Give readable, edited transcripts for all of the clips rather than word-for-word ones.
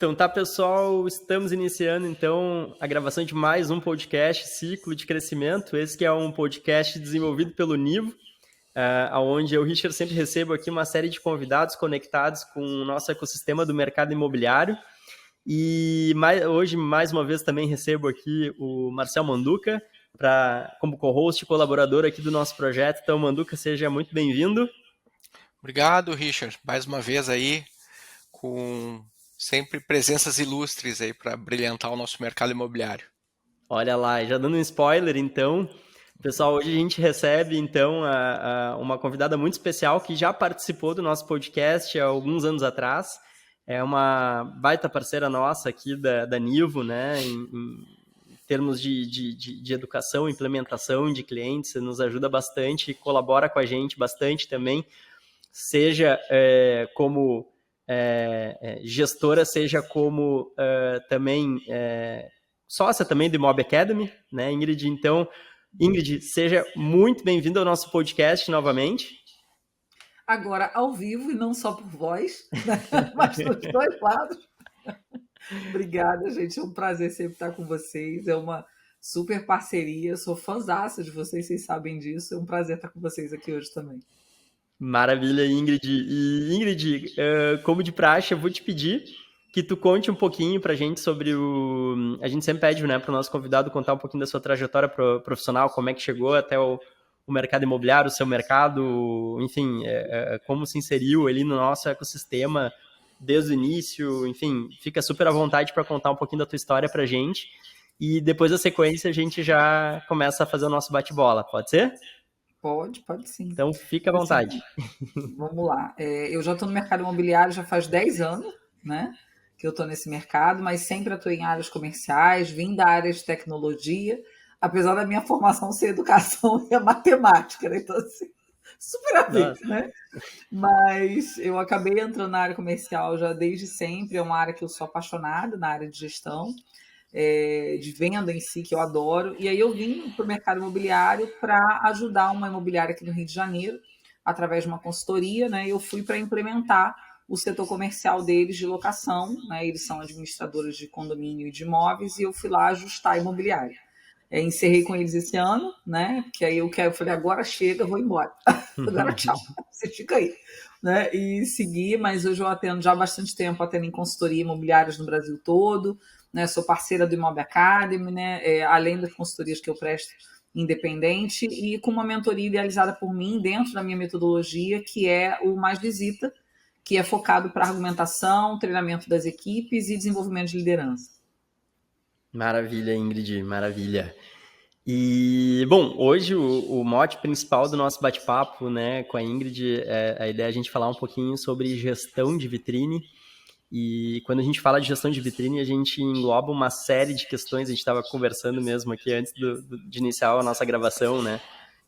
Então tá, pessoal, estamos iniciando então a gravação de mais um podcast Ciclo de Crescimento. Esse que é um podcast desenvolvido pelo Nivo, onde eu, Richard, sempre recebo aqui uma série de convidados conectados com o nosso ecossistema do mercado imobiliário. E hoje, mais uma vez, também recebo aqui o Marcel Manduca como co-host e colaborador aqui do nosso projeto. Então, Manduca, seja muito bem-vindo. Obrigado, Richard. Mais uma vez aí, com sempre presenças ilustres aí para brilhantar o nosso mercado imobiliário. Olha lá, já dando um spoiler, então, pessoal, hoje a gente recebe, então, uma convidada muito especial que já participou do nosso podcast há alguns anos atrás. É uma baita parceira nossa aqui da Nivo, né, em termos de educação, implementação de clientes, nos ajuda bastante, colabora com a gente bastante também, seja como gestora, seja como também sócia também do Imob Academy, né, Ingrid? Então, Ingrid, seja muito bem-vinda ao nosso podcast novamente. Agora ao vivo e não só por voz, né? Mas dos dois lados. Obrigada, gente. É um prazer sempre estar com vocês. É uma super parceria. Eu sou fãzaça de vocês sabem disso. É um prazer estar com vocês aqui hoje também. Maravilha, Ingrid. E, Ingrid, como de praxe, eu vou te pedir que tu conte um pouquinho pra gente sobre o... A gente sempre pede, né, pro nosso convidado contar um pouquinho da sua trajetória profissional, como é que chegou até o mercado imobiliário, o seu mercado, enfim, como se inseriu ali no nosso ecossistema desde o início, enfim, fica super à vontade para contar um pouquinho da tua história pra gente. E depois da sequência a gente já começa a fazer o nosso bate-bola, pode ser? Pode sim. Então fica à vontade. Vamos lá. Eu já estou no mercado imobiliário já faz 10 anos, né? Que eu estou nesse mercado, mas sempre atuei em áreas comerciais, vim da área de tecnologia, apesar da minha formação ser educação e a matemática, né? Então, assim, super a ver, né? Mas eu acabei entrando na área comercial já desde sempre, é uma área que eu sou apaixonada, na área de gestão, de venda em si, que eu adoro. E aí eu vim para o mercado imobiliário para ajudar uma imobiliária aqui no Rio de Janeiro, através de uma consultoria, né? Eu fui para implementar o setor comercial deles de locação, né? Eles são administradores de condomínio e de imóveis, e eu fui lá ajustar a imobiliária. Encerrei com eles esse ano, né? Que aí eu falei, agora chega, vou embora. Agora tchau, você fica aí. Né? E segui, mas hoje eu atendo já há bastante tempo, atendo em consultoria imobiliárias no Brasil todo, né? Sou parceira do Imob Academy, né? Além das consultorias que eu presto independente, e com uma mentoria idealizada por mim dentro da minha metodologia, que é o Mais Visita, que é focado para argumentação, treinamento das equipes e desenvolvimento de liderança. Maravilha, Ingrid, maravilha. E, bom, hoje o mote principal do nosso bate-papo, né, com a Ingrid, a ideia é a gente falar um pouquinho sobre gestão de vitrine. E quando a gente fala de gestão de vitrine, a gente engloba uma série de questões. A gente estava conversando mesmo aqui antes de iniciar a nossa gravação, né,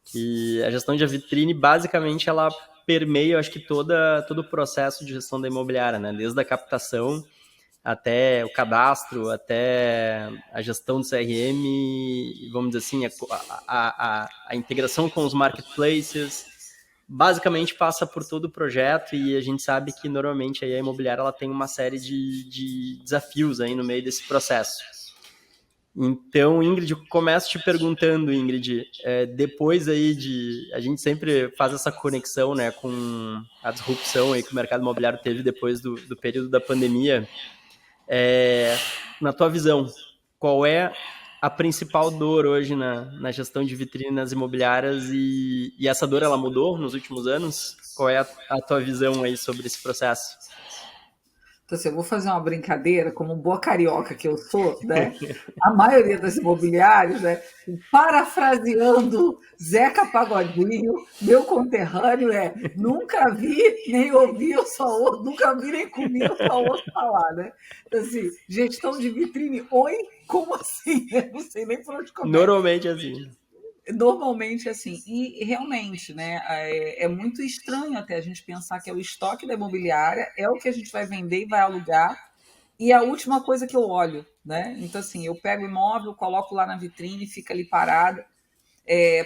que a gestão de vitrine, basicamente, ela permeia, eu acho que todo o processo de gestão da imobiliária, né, desde a captação até o cadastro, até a gestão do CRM, vamos dizer assim, a integração com os marketplaces, basicamente passa por todo o projeto, e a gente sabe que normalmente aí a imobiliária ela tem uma série de desafios aí no meio desse processo. Então, Ingrid, eu começo te perguntando, Ingrid, depois aí a gente sempre faz essa conexão, né, com a disrupção aí que o mercado imobiliário teve depois do período da pandemia. Na tua visão, qual é a principal dor hoje na gestão de vitrine nas imobiliárias, e essa dor ela mudou nos últimos anos? Qual é a tua visão aí sobre esse processo? Então, assim, eu vou fazer uma brincadeira, como boa carioca que eu sou, né? A maioria das imobiliárias, né? Parafraseando Zeca Pagodinho, meu conterrâneo, nunca vi nem ouvi, eu só ouço, nunca vi nem comi, eu só ouço falar, né? Então, assim, gestão de vitrine, oi? Como assim? Eu não sei nem por onde começar. Normalmente assim. Normalmente assim, e realmente, né, é muito estranho até a gente pensar que é o estoque da imobiliária, é o que a gente vai vender e vai alugar, e a última coisa que eu olho, né? Então, assim, eu pego o imóvel, coloco lá na vitrine, fica ali parada,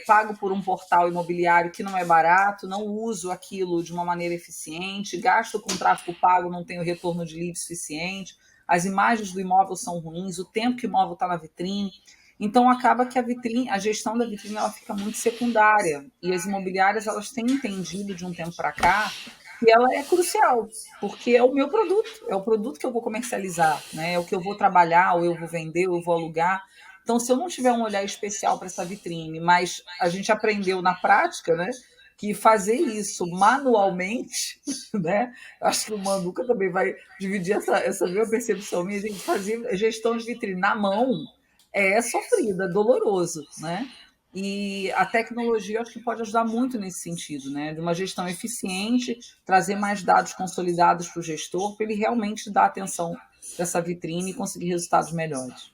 pago por um portal imobiliário que não é barato, não uso aquilo de uma maneira eficiente, gasto com tráfego pago, não tenho retorno de lead suficiente, as imagens do imóvel são ruins, o tempo que o imóvel está na vitrine. Então acaba que a gestão da vitrine ela fica muito secundária e as imobiliárias elas têm entendido de um tempo para cá que ela é crucial, porque é o meu produto, é o produto que eu vou comercializar, né? É o que eu vou trabalhar, ou eu vou vender, ou eu vou alugar. Então, se eu não tiver um olhar especial para essa vitrine, mas a gente aprendeu na prática, né, que fazer isso manualmente, né? Acho que o Manduca também vai dividir essa minha percepção minha, gente, fazer gestão de vitrine na mão é sofrida, doloroso, né? E a tecnologia acho que pode ajudar muito nesse sentido, né? De uma gestão eficiente, trazer mais dados consolidados para o gestor, para ele realmente dar atenção para essa vitrine e conseguir resultados melhores.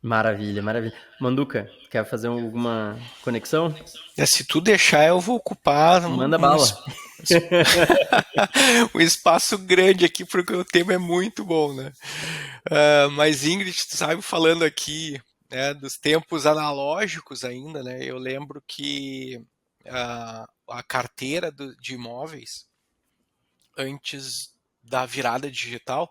Maravilha, maravilha. Manduca, quer fazer alguma conexão? Se tu deixar, eu vou ocupar Manda bala. um espaço grande aqui, porque o tema é muito bom, né? Mas Ingrid, tu sabe, falando aqui, né, dos tempos analógicos ainda, né? Eu lembro que a carteira de imóveis, antes da virada digital,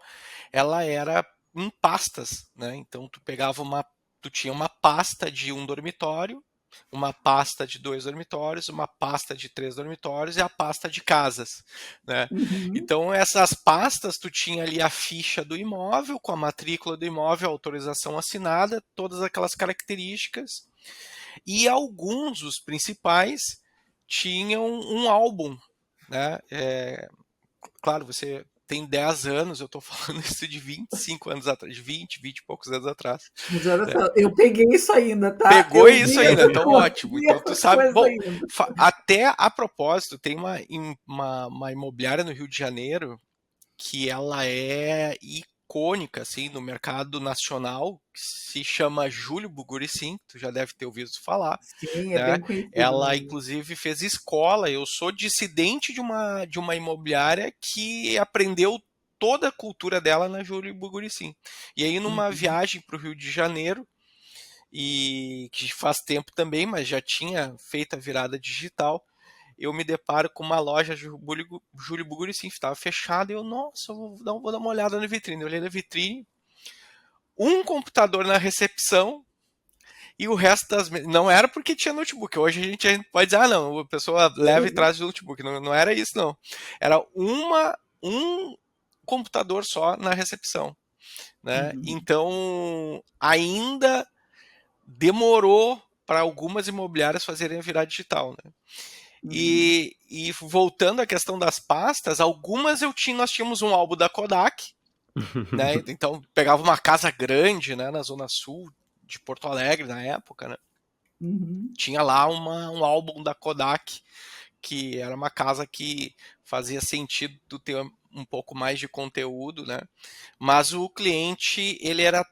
ela era em pastas, né? Então tu tinha uma pasta de um dormitório, uma pasta de 2 dormitórios, uma pasta de 3 dormitórios e a pasta de casas, né? Uhum. Então essas pastas tu tinha ali a ficha do imóvel, com a matrícula do imóvel, a autorização assinada, todas aquelas características, e alguns, os principais, tinham um álbum, né? Claro, você tem 10 anos, eu estou falando isso de 25 anos atrás, de 20 e poucos anos atrás. Mas olha Né? só, eu peguei isso ainda, tá? Pegou isso ainda, então ótimo. Vi Então tu essas sabe. coisas Bom, ainda. até a propósito, tem uma imobiliária no Rio de Janeiro que ela é icônica assim, no mercado nacional, que se chama Júlio Buguricim, tu já deve ter ouvido falar. Sim, é Né? bem conhecido Ela, mesmo. inclusive, fez escola. Eu sou dissidente de uma imobiliária que aprendeu toda a cultura dela na Júlio Buguricim. E aí, numa Uhum. viagem para o Rio de Janeiro, e que faz tempo também, mas já tinha feito a virada digital, eu me deparo com uma loja Júlio Buguricim, estava fechada, e eu, nossa, vou dar uma olhada na vitrine. Eu olhei na vitrine, um computador na recepção, e o resto não era porque tinha notebook. Hoje a gente pode dizer, não, a pessoa leva e traz o notebook. Não, não era isso, não. Era um computador só na recepção. Né? Uhum. Então, ainda demorou para algumas imobiliárias fazerem a virada digital. Né? Uhum. E voltando à questão das pastas, algumas nós tínhamos um álbum da Kodak, né? Então pegava uma casa grande, né, na Zona Sul de Porto Alegre na época, né? Uhum. Tinha lá um álbum da Kodak, que era uma casa que fazia sentido ter um pouco mais de conteúdo, né? Mas o cliente, ele era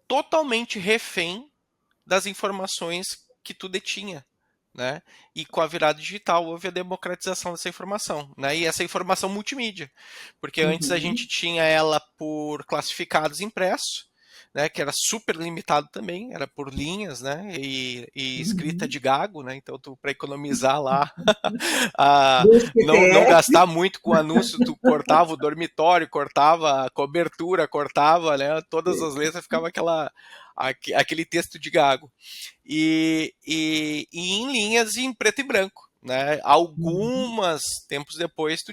totalmente refém das informações que tu detinha, né? E com a virada digital houve a democratização dessa informação, né? E essa informação multimídia, porque antes a gente Uhum. tinha ela por classificados impressos, né? Que era super limitado também, era por linhas, né? E escrita Uhum. de gago, né? Então tu para economizar lá, Dois não PDF. gastar muito com anúncio, tu cortava o dormitório, cortava a cobertura, cortava, né? Todas as letras, ficava aquele texto de gago. E em linhas em preto e branco. Né? Uhum. Algumas tempos depois tu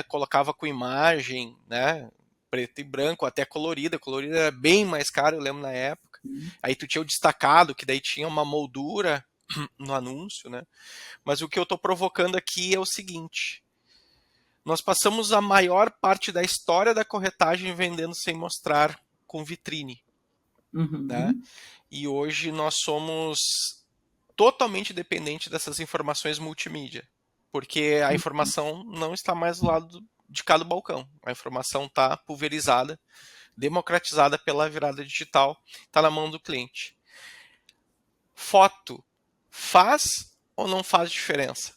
colocava com imagem, né? Preto e branco, até colorida. Colorida era bem mais caro, eu lembro na época. Aí tu tinha o destacado, que daí tinha uma moldura no anúncio, né? Mas o que eu estou provocando aqui é o seguinte: nós passamos a maior parte da história da corretagem vendendo sem mostrar com vitrine, né? Uhum. E hoje nós somos totalmente dependente dessas informações multimídia, porque a informação não está mais do lado de cada balcão. A informação está pulverizada, democratizada pela virada digital, está na mão do cliente. Foto faz ou não faz diferença?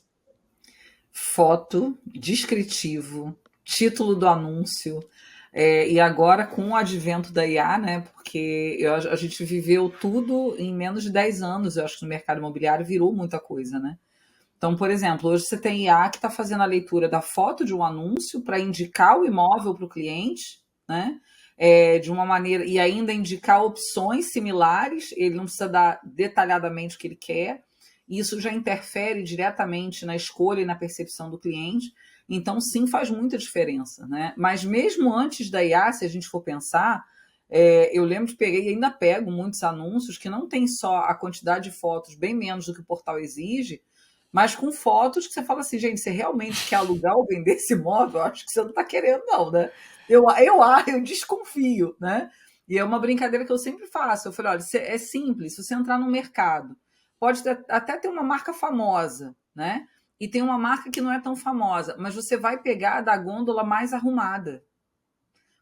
Foto, descritivo, título do anúncio. E agora, com o advento da IA, né? Porque a gente viveu tudo em menos de 10 anos, eu acho que no mercado imobiliário virou muita coisa, né? Então, por exemplo, hoje você tem IA que está fazendo a leitura da foto de um anúncio para indicar o imóvel para o cliente, né? De uma maneira, e ainda indicar opções similares, ele não precisa dar detalhadamente o que ele quer, e isso já interfere diretamente na escolha e na percepção do cliente. Então, sim, faz muita diferença, né? Mas mesmo antes da IA, se a gente for pensar, eu lembro que peguei e ainda pego muitos anúncios que não tem só a quantidade de fotos, bem menos do que o portal exige, mas com fotos que você fala assim, gente, você realmente quer alugar ou vender esse imóvel? Acho que você não está querendo, não, né? Eu desconfio, né? E é uma brincadeira que eu sempre faço. Eu falei, olha, é simples, se você entrar no mercado, pode até ter uma marca famosa, né? E tem uma marca que não é tão famosa, mas você vai pegar da gôndola mais arrumada.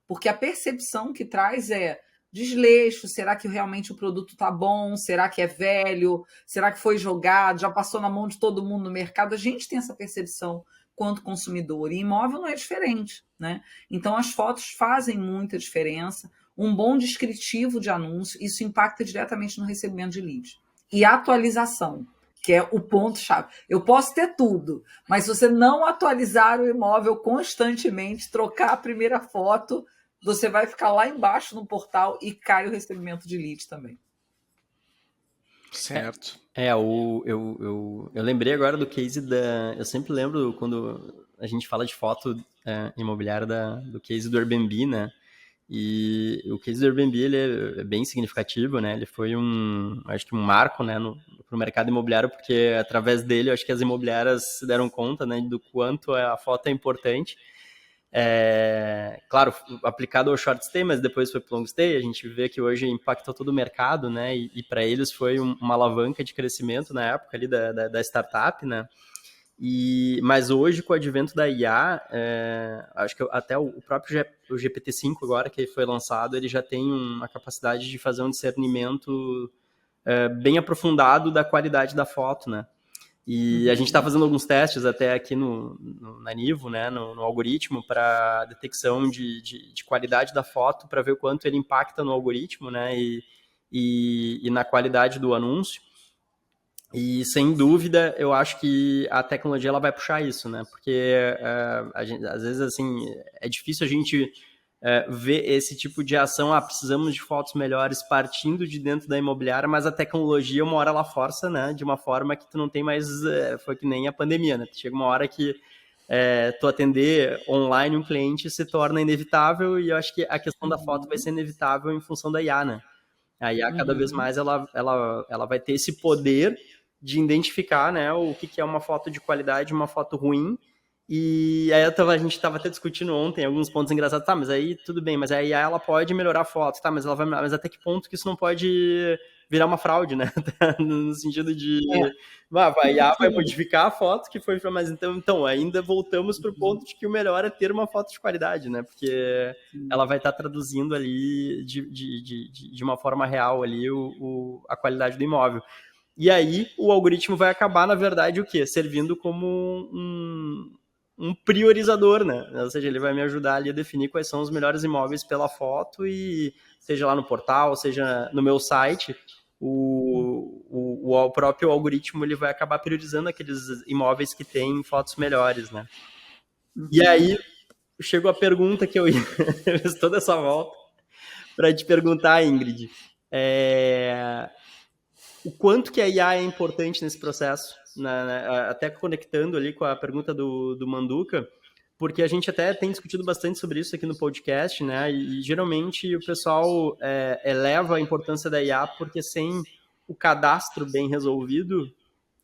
Porque a percepção que traz é desleixo, será que realmente o produto está bom? Será que é velho? Será que foi jogado? Já passou na mão de todo mundo no mercado? A gente tem essa percepção quanto consumidor, e imóvel não é diferente, né? Então as fotos fazem muita diferença, um bom descritivo de anúncio, isso impacta diretamente no recebimento de leads. E atualização, que é o ponto-chave. Eu posso ter tudo, mas se você não atualizar o imóvel constantemente, trocar a primeira foto, você vai ficar lá embaixo no portal e cai o recebimento de leads também. Certo. Eu lembrei agora do case da... Eu sempre lembro quando a gente fala de foto imobiliária do case do Airbnb, né? E o case do Airbnb, ele é bem significativo, né? Ele foi acho que um marco, né, pro mercado imobiliário, porque através dele, eu acho que as imobiliárias se deram conta, né, do quanto a foto é importante. Claro, aplicado ao short stay, mas depois foi pro long stay. A gente vê que hoje impactou todo o mercado, né? E para eles foi uma alavanca de crescimento na época ali da startup, né? Mas hoje, com o advento da IA, acho que até o próprio o GPT-5 agora, que foi lançado, ele já tem uma capacidade de fazer um discernimento bem aprofundado da qualidade da foto, né? E a gente está fazendo alguns testes até aqui na Nivo, né, no algoritmo, para detecção de qualidade da foto, para ver o quanto ele impacta no algoritmo, né, e na qualidade do anúncio. E, sem dúvida, eu acho que a tecnologia ela vai puxar isso, né? Porque às vezes, assim, é difícil a gente ver esse tipo de ação. Precisamos de fotos melhores partindo de dentro da imobiliária, mas a tecnologia, uma hora ela força, né? De uma forma que tu não tem mais... foi que nem a pandemia, né? Chega uma hora que tu atender online um cliente se torna inevitável, e eu acho que a questão da foto vai ser inevitável em função da IA, né? A IA, cada vez mais, ela vai ter esse poder de identificar, né, o que é uma foto de qualidade e uma foto ruim. E aí a gente estava até discutindo ontem alguns pontos engraçados. Tá, mas aí tudo bem, mas a IA ela pode melhorar a foto, tá, mas mas até que ponto que isso não pode virar uma fraude, né? No sentido de a IA vai modificar a foto que foi, mas então ainda voltamos para o ponto de que o melhor é ter uma foto de qualidade, né? Porque ela vai estar traduzindo ali de uma forma real ali a qualidade do imóvel. E aí o algoritmo vai acabar, na verdade, o quê? Servindo como um priorizador, né? Ou seja, ele vai me ajudar ali a definir quais são os melhores imóveis pela foto, e seja lá no portal, seja no meu site, o próprio algoritmo ele vai acabar priorizando aqueles imóveis que têm fotos melhores, né? E aí chegou a pergunta que eu ia fiz toda essa volta para te perguntar, Ingrid, o quanto que a IA é importante nesse processo, até conectando ali com a pergunta do Manduca, porque a gente até tem discutido bastante sobre isso aqui no podcast, né? E geralmente o pessoal eleva a importância da IA porque sem o cadastro bem resolvido,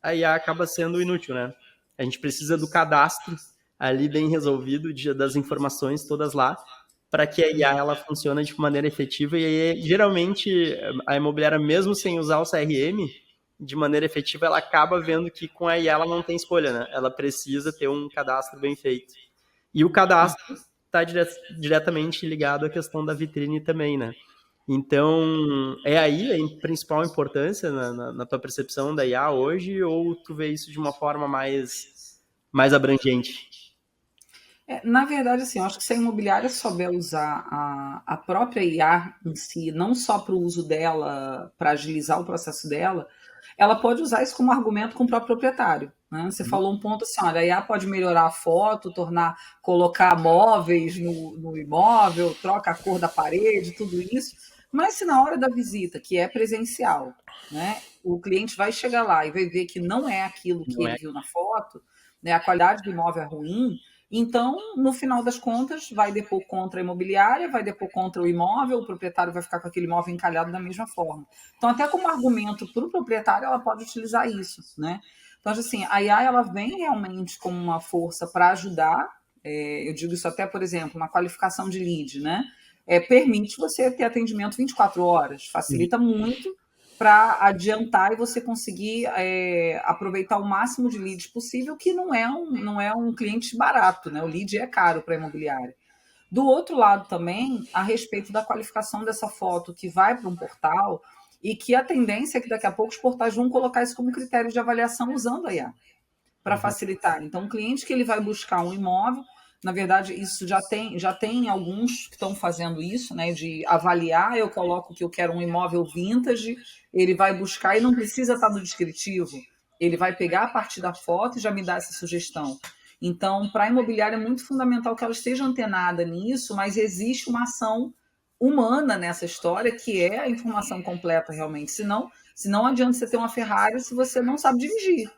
a IA acaba sendo inútil, né? A gente precisa do cadastro ali bem resolvido, das informações todas lá, para que a IA ela funcione de maneira efetiva. E aí, geralmente, a imobiliária, mesmo sem usar o CRM, de maneira efetiva, ela acaba vendo que com a IA ela não tem escolha, né? Ela precisa ter um cadastro bem feito. E o cadastro está diretamente ligado à questão da vitrine também, né? Então, é aí a principal importância na tua percepção da IA hoje, ou tu vê isso de uma forma mais abrangente? Na verdade, assim, eu acho que se a imobiliária souber usar a própria IA em si, não só para o uso dela, para agilizar o processo dela, ela pode usar isso como argumento com o próprio proprietário, né? Você falou um ponto assim, olha, a IA pode melhorar a foto, colocar móveis no imóvel, troca a cor da parede, tudo isso, mas se na hora da visita, que é presencial, né, o cliente vai chegar lá e vai ver que não é aquilo que Não ele é? viu na foto, né, a qualidade do imóvel é ruim, então, no final das contas, vai depor contra a imobiliária, vai depor contra o imóvel, o proprietário vai ficar com aquele imóvel encalhado da mesma forma. Então, até como argumento para o proprietário, ela pode utilizar isso, né? Então, assim, a IA ela vem realmente como uma força para ajudar. Eu digo isso até, por exemplo, na qualificação de lead, né? Permite você ter atendimento 24 horas, Uhum. facilita muito para adiantar e você conseguir aproveitar o máximo de leads possível, que não é um cliente barato, né? O lead é caro para a imobiliária. Do outro lado também, a respeito da qualificação dessa foto que vai para um portal, e que a tendência é que daqui a pouco os portais vão colocar isso como critério de avaliação usando a IA para Uhum. facilitar. Então, o cliente que ele vai buscar um imóvel, na verdade, isso já tem alguns que estão fazendo isso, né? De avaliar, eu coloco que eu quero um imóvel vintage, ele vai buscar e não precisa estar no descritivo. Ele vai pegar a partir da foto e já me dar essa sugestão. Então, para a imobiliária é muito fundamental que ela esteja antenada nisso, mas existe uma ação humana nessa história, que é a informação completa realmente. Se não adianta você ter uma Ferrari se você não sabe dirigir,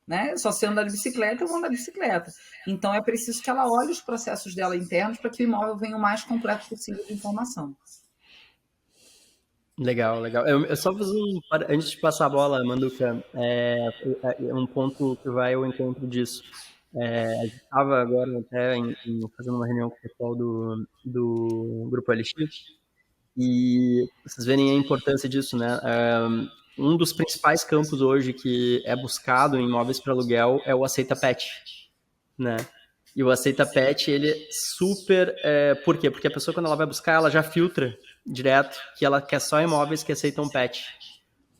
né? Só se andar de bicicleta, eu vou andar de bicicleta. Então é preciso que ela olhe os processos dela internos para que o imóvel venha o mais completo possível de informação. Legal, legal. Eu só fiz antes de passar a bola, Manduca, é um ponto que vai ao encontro disso. A gente estava agora até fazendo uma reunião com o pessoal do Grupo LX, e vocês verem a importância disso, né? Um dos principais campos hoje que é buscado em imóveis para aluguel é o Aceita Pet, né? E o Aceita Pet, ele é super... por quê? Porque a pessoa, quando ela vai buscar, ela já filtra direto que ela quer só imóveis que aceitam pet.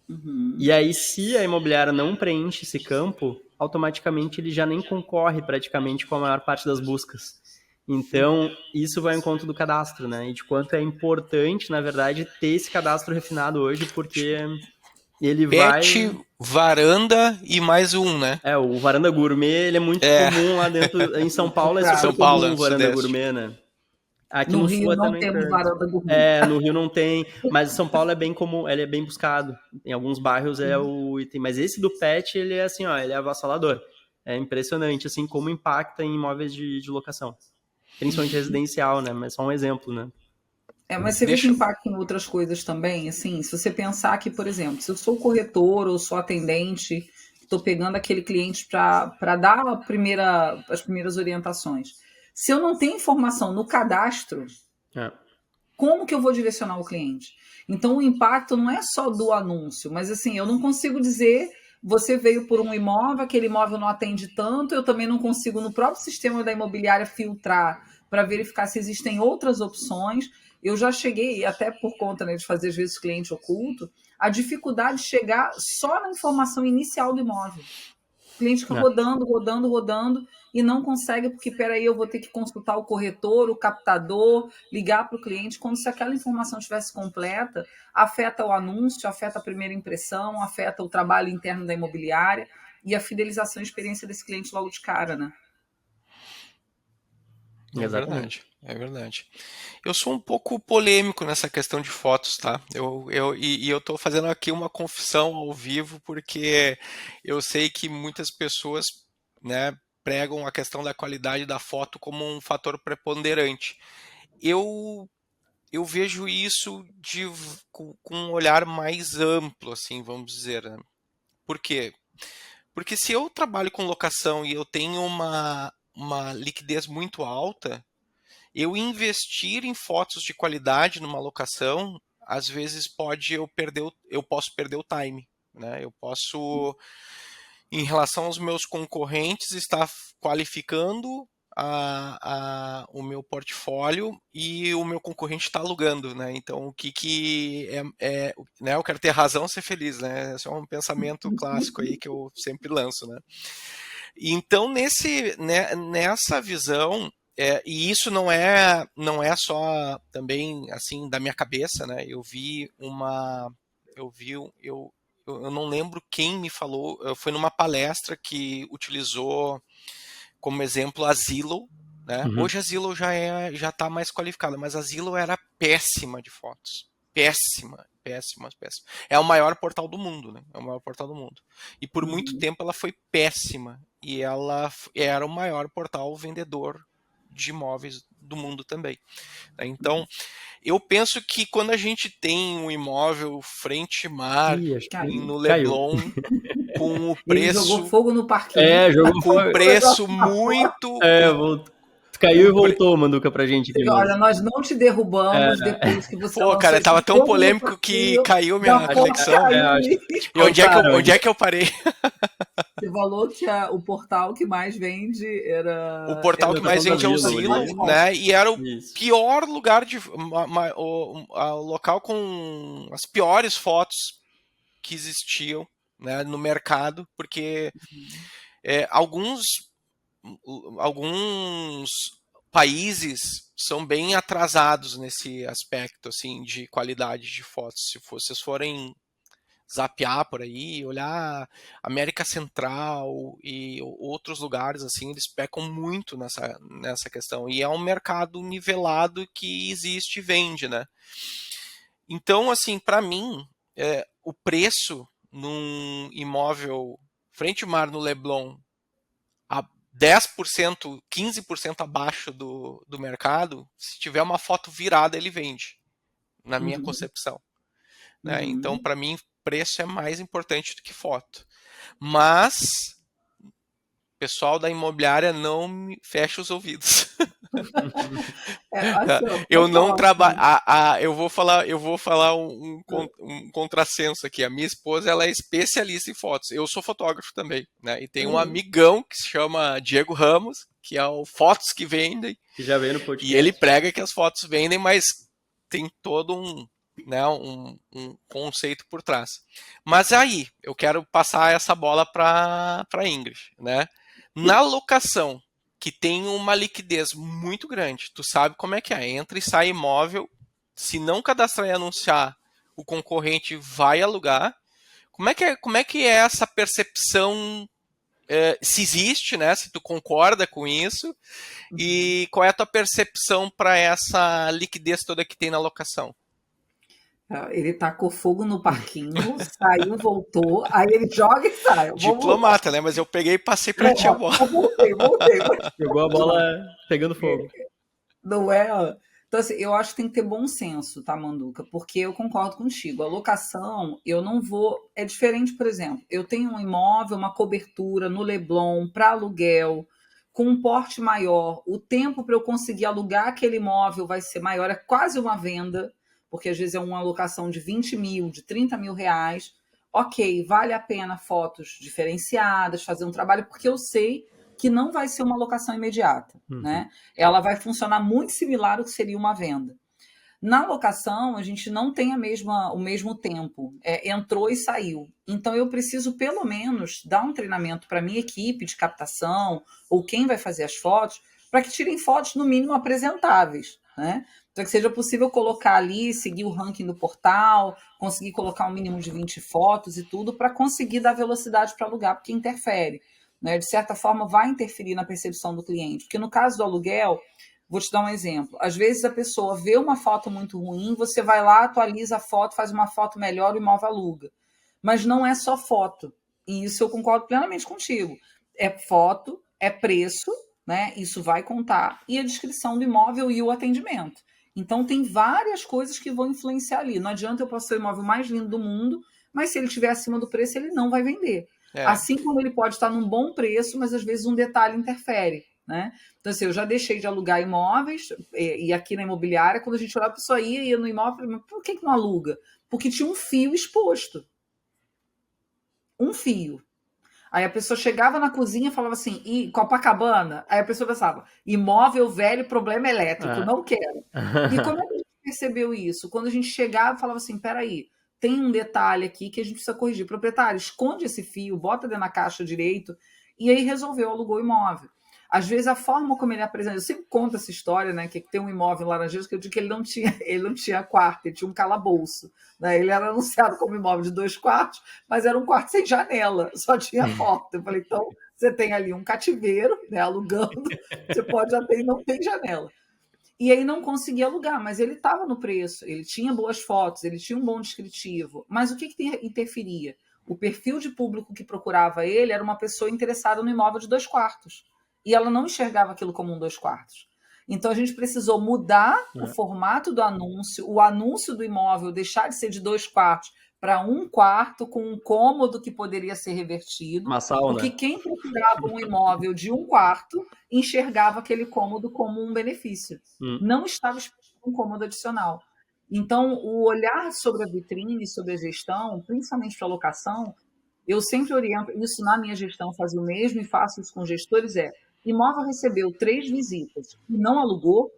Uhum. E aí, se a imobiliária não preenche esse campo, automaticamente ele já nem concorre praticamente com a maior parte das buscas. Então, isso vai ao encontro do cadastro, né? E de quanto é importante, na verdade, ter esse cadastro refinado hoje, porque ele vai... Pet, varanda e mais um, né? O varanda gourmet, ele é muito É, comum lá dentro. Em São Paulo é super São Prático. Paulo, comum o né? varanda Sudeste. gourmet, né? Aqui No no Rio sul até não nem temos tanto. varanda gourmet. No Rio não tem, mas em São Paulo é bem comum, ele é bem buscado. Em alguns bairros é o item, mas esse do pet, ele é assim, ó, ele é avassalador. É impressionante, assim, como impacta em imóveis de locação. Principalmente residencial, né? Mas só um exemplo, né? Mas você vê que Deixa. impacta em outras coisas também, assim, se você pensar que, por exemplo, se eu sou corretor ou sou atendente, estou pegando aquele cliente para dar as primeiras orientações. Se eu não tenho informação no cadastro, É. como que eu vou direcionar o cliente? Então, o impacto não é só do anúncio, mas assim, eu não consigo dizer, você veio por um imóvel, aquele imóvel não atende tanto, eu também não consigo, no próprio sistema da imobiliária, filtrar para verificar se existem outras opções. Eu já cheguei, até por conta, né, de fazer às vezes cliente oculto, a dificuldade de chegar só na informação inicial do imóvel. O cliente fica É. rodando, rodando, rodando e não consegue, porque peraí, eu vou ter que consultar o corretor, o captador, ligar para o cliente, como se aquela informação estivesse completa, afeta o anúncio, afeta a primeira impressão, afeta o trabalho interno da imobiliária e a fidelização e experiência desse cliente logo de cara, né? É Exatamente. verdade, é verdade. Eu sou um pouco polêmico nessa questão de fotos, tá? E eu tô fazendo aqui uma confissão ao vivo, porque eu sei que muitas pessoas, né, pregam a questão da qualidade da foto como um fator preponderante. Eu, eu vejo isso com um olhar mais amplo, assim, vamos dizer, né? Por quê? Porque se eu trabalho com locação e eu tenho uma liquidez muito alta, eu investir em fotos de qualidade numa locação, às vezes eu posso perder o time, né? Eu posso, em relação aos meus concorrentes, estar qualificando o meu portfólio e o meu concorrente está alugando, né? Então, o que né? Eu quero ter razão, ser feliz, né? Esse é um pensamento clássico aí que eu sempre lanço, né? Então, nessa visão, e isso não é só também assim da minha cabeça, né? Eu eu não lembro quem me falou, foi numa palestra que utilizou como exemplo a Zillow, né? Uhum. Hoje a Zillow já está mais qualificada, mas a Zillow era péssima de fotos. Péssima. É o maior portal do mundo, né? É o maior portal do mundo. E por muito tempo ela foi péssima. E ela era o maior portal vendedor de imóveis do mundo também. Então, eu penso que quando a gente tem um imóvel frente-mar, Acho que no caiu. Leblon, com o Ele jogou preço, fogo no parquinho. Jogou com fora. preço muito, Caiu e com pre- voltou, Manduca, pra gente aqui Olha, mesmo. nós não te derrubamos depois que você Pô, lançou cara, esse tava tão fogo no polêmico que parquinho caiu da minha conexão. porcaria. Acho que E onde é que eu parei? Você falou que o portal que mais vende O era portal que mais da vende é o Zillow ali. Zillow, né? E era o Isso. pior lugar o local com as piores fotos que existiam, né, no mercado, porque alguns países são bem atrasados nesse aspecto assim de qualidade de fotos. Se vocês forem zapear por aí, olhar América Central e outros lugares assim, eles pecam muito nessa questão. E é um mercado nivelado que existe e vende, né? Então, assim, para mim, o preço num imóvel frente ao mar no Leblon a 10%, 15% abaixo do mercado, se tiver uma foto virada, ele vende, na minha concepção. Né? Então, para mim, preço é mais importante do que foto. Mas, pessoal da imobiliária, não me fecha os ouvidos. assim, Eu não trabalho. Eu vou falar um contrassenso aqui. A minha esposa ela é especialista em fotos. Eu sou fotógrafo também, né? E tem um amigão que se chama Diego Ramos, que é o Fotos que Vendem. Que já veio no podcast. E ele prega que as fotos vendem, mas tem todo um conceito por trás. Mas aí, eu quero passar essa bola para Ingrid, né? Na locação, que tem uma liquidez muito grande, tu sabe como é que é, entra e sai imóvel, se não cadastrar e anunciar, o concorrente vai alugar. Como é que é essa percepção, se existe, né? Se tu concorda com isso, e qual é a tua percepção para essa liquidez toda que tem na locação? Ele tacou fogo no parquinho, saiu, voltou, aí ele joga e sai. Diplomata, né? Mas eu peguei e passei para ti a bola. Eu voltei. Jogou a bola pegando fogo. Não é? Então, assim, eu acho que tem que ter bom senso, tá, Manduca? Porque eu concordo contigo. A locação, eu não vou. É diferente, por exemplo, eu tenho um imóvel, uma cobertura no Leblon para aluguel, com um porte maior. O tempo para eu conseguir alugar aquele imóvel vai ser maior, é quase uma venda, porque às vezes é uma alocação de 20 mil, de 30 mil reais. Ok, vale a pena fotos diferenciadas, fazer um trabalho, porque eu sei que não vai ser uma locação imediata, né? Ela vai funcionar muito similar ao que seria uma venda. Na locação, a gente não tem o mesmo tempo. Entrou e saiu. Então, eu preciso, pelo menos, dar um treinamento para a minha equipe de captação ou quem vai fazer as fotos, para que tirem fotos, no mínimo, apresentáveis, né? Para que seja possível colocar ali, seguir o ranking do portal, conseguir colocar um mínimo de 20 fotos e tudo, para conseguir dar velocidade para alugar, porque interfere. Né? De certa forma, vai interferir na percepção do cliente. Porque no caso do aluguel, vou te dar um exemplo. Às vezes a pessoa vê uma foto muito ruim, você vai lá, atualiza a foto, faz uma foto melhor, o imóvel aluga. Mas não é só foto. E isso eu concordo plenamente contigo. É foto, é preço, né? Isso vai contar. E a descrição do imóvel e o atendimento. Então, tem várias coisas que vão influenciar ali. Não adianta eu postar o imóvel mais lindo do mundo, mas se ele estiver acima do preço, ele não vai vender. Assim como ele pode estar num bom preço, mas às vezes um detalhe interfere. Né? Então, assim, eu já deixei de alugar imóveis, e aqui na imobiliária, quando a gente olhava, a pessoa ia no imóvel, mas por que não aluga? Porque tinha um fio exposto. Um fio. Aí a pessoa chegava na cozinha e falava assim, e Copacabana? Aí a pessoa pensava, imóvel velho, problema elétrico, não quero. E como é que a gente percebeu isso? Quando a gente chegava e falava assim, peraí, tem um detalhe aqui que a gente precisa corrigir. Proprietário, esconde esse fio, bota dentro da caixa direito, e aí resolveu, alugou o imóvel. Às vezes a forma como ele apresenta, eu sempre conto essa história, né, que tem um imóvel em Laranjeiras que eu digo que ele não tinha quarto, ele tinha um calabouço, né? Ele era anunciado como imóvel de 2 quartos, mas era um quarto sem janela, só tinha porta. Eu falei, então você tem ali um cativeiro, né, alugando, você pode até e não tem janela. E aí não conseguia alugar, mas ele estava no preço, ele tinha boas fotos, ele tinha um bom descritivo. Mas o que interferia? O perfil de público que procurava ele era uma pessoa interessada no imóvel de 2 quartos. E ela não enxergava aquilo como um 2 quartos. Então a gente precisou mudar o formato do anúncio, o anúncio do imóvel deixar de ser de 2 quartos para 1 quarto, com um cômodo que poderia ser revertido. Uma sauna. Porque quem procurava um imóvel de 1 quarto enxergava aquele cômodo como um benefício. Não estava esperando um cômodo adicional. Então, o olhar sobre a vitrine, sobre a gestão, principalmente para a locação, eu sempre oriento, isso na minha gestão, faço o mesmo e faço isso com gestores, imóvel recebeu 3 visitas e não alugou,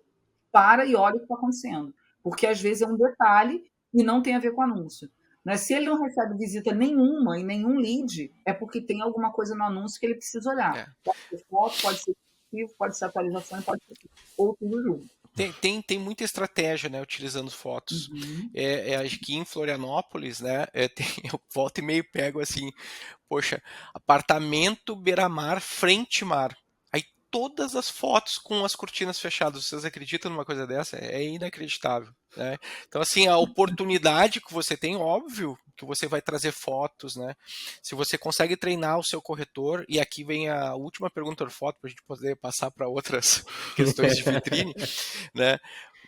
para e olha o que está acontecendo. Porque às vezes é um detalhe e não tem a ver com o anúncio. Né? Se ele não recebe visita nenhuma e nenhum lead, é porque tem alguma coisa no anúncio que ele precisa olhar. Pode ser foto, pode ser arquivo, pode ser atualização, pode ser ou tudo junto. Tem muita estratégia, né, utilizando fotos. Acho que em Florianópolis, né, eu volto e meio pego assim, poxa, apartamento beira-mar, frente-mar. Aí todas as fotos com as cortinas fechadas. Vocês acreditam numa coisa dessa? É inacreditável, né? Então, assim, a oportunidade que você tem, óbvio, que você vai trazer fotos, né? Se você consegue treinar o seu corretor, e aqui vem a última pergunta por foto, para a gente poder passar para outras questões de vitrine, né?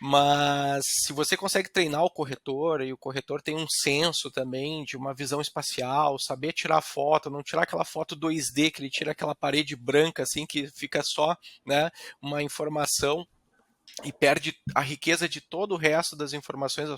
Mas se você consegue treinar o corretor, e o corretor tem um senso também de uma visão espacial, saber tirar foto, não tirar aquela foto 2D, que ele tira aquela parede branca assim, que fica só, né, uma informação, e perde a riqueza de todo o resto das informações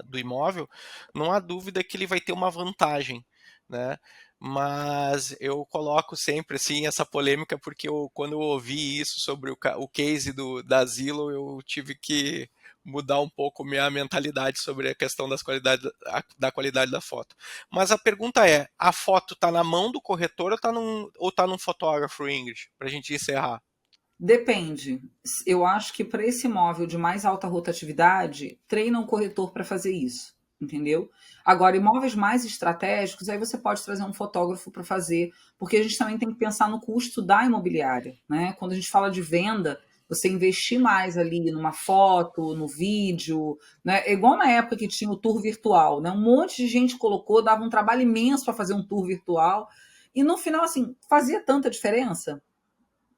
do imóvel, não há dúvida que ele vai ter uma vantagem, né? Mas eu coloco sempre assim essa polêmica, porque quando eu ouvi isso sobre o case da Zillow, eu tive que mudar um pouco minha mentalidade sobre a questão da qualidade da foto. Mas a pergunta é, a foto está na mão do corretor ou está num fotógrafo, Ingrid? Para a gente encerrar. Depende. Eu acho que para esse imóvel de mais alta rotatividade, treina um corretor para fazer isso, entendeu? Agora, imóveis mais estratégicos, aí você pode trazer um fotógrafo para fazer, porque a gente também tem que pensar no custo da imobiliária, né? Quando a gente fala de venda, você investir mais ali numa foto, no vídeo, né? É igual na época que tinha o tour virtual, né? Um monte de gente colocou, dava um trabalho imenso para fazer um tour virtual, e no final, assim, fazia tanta diferença?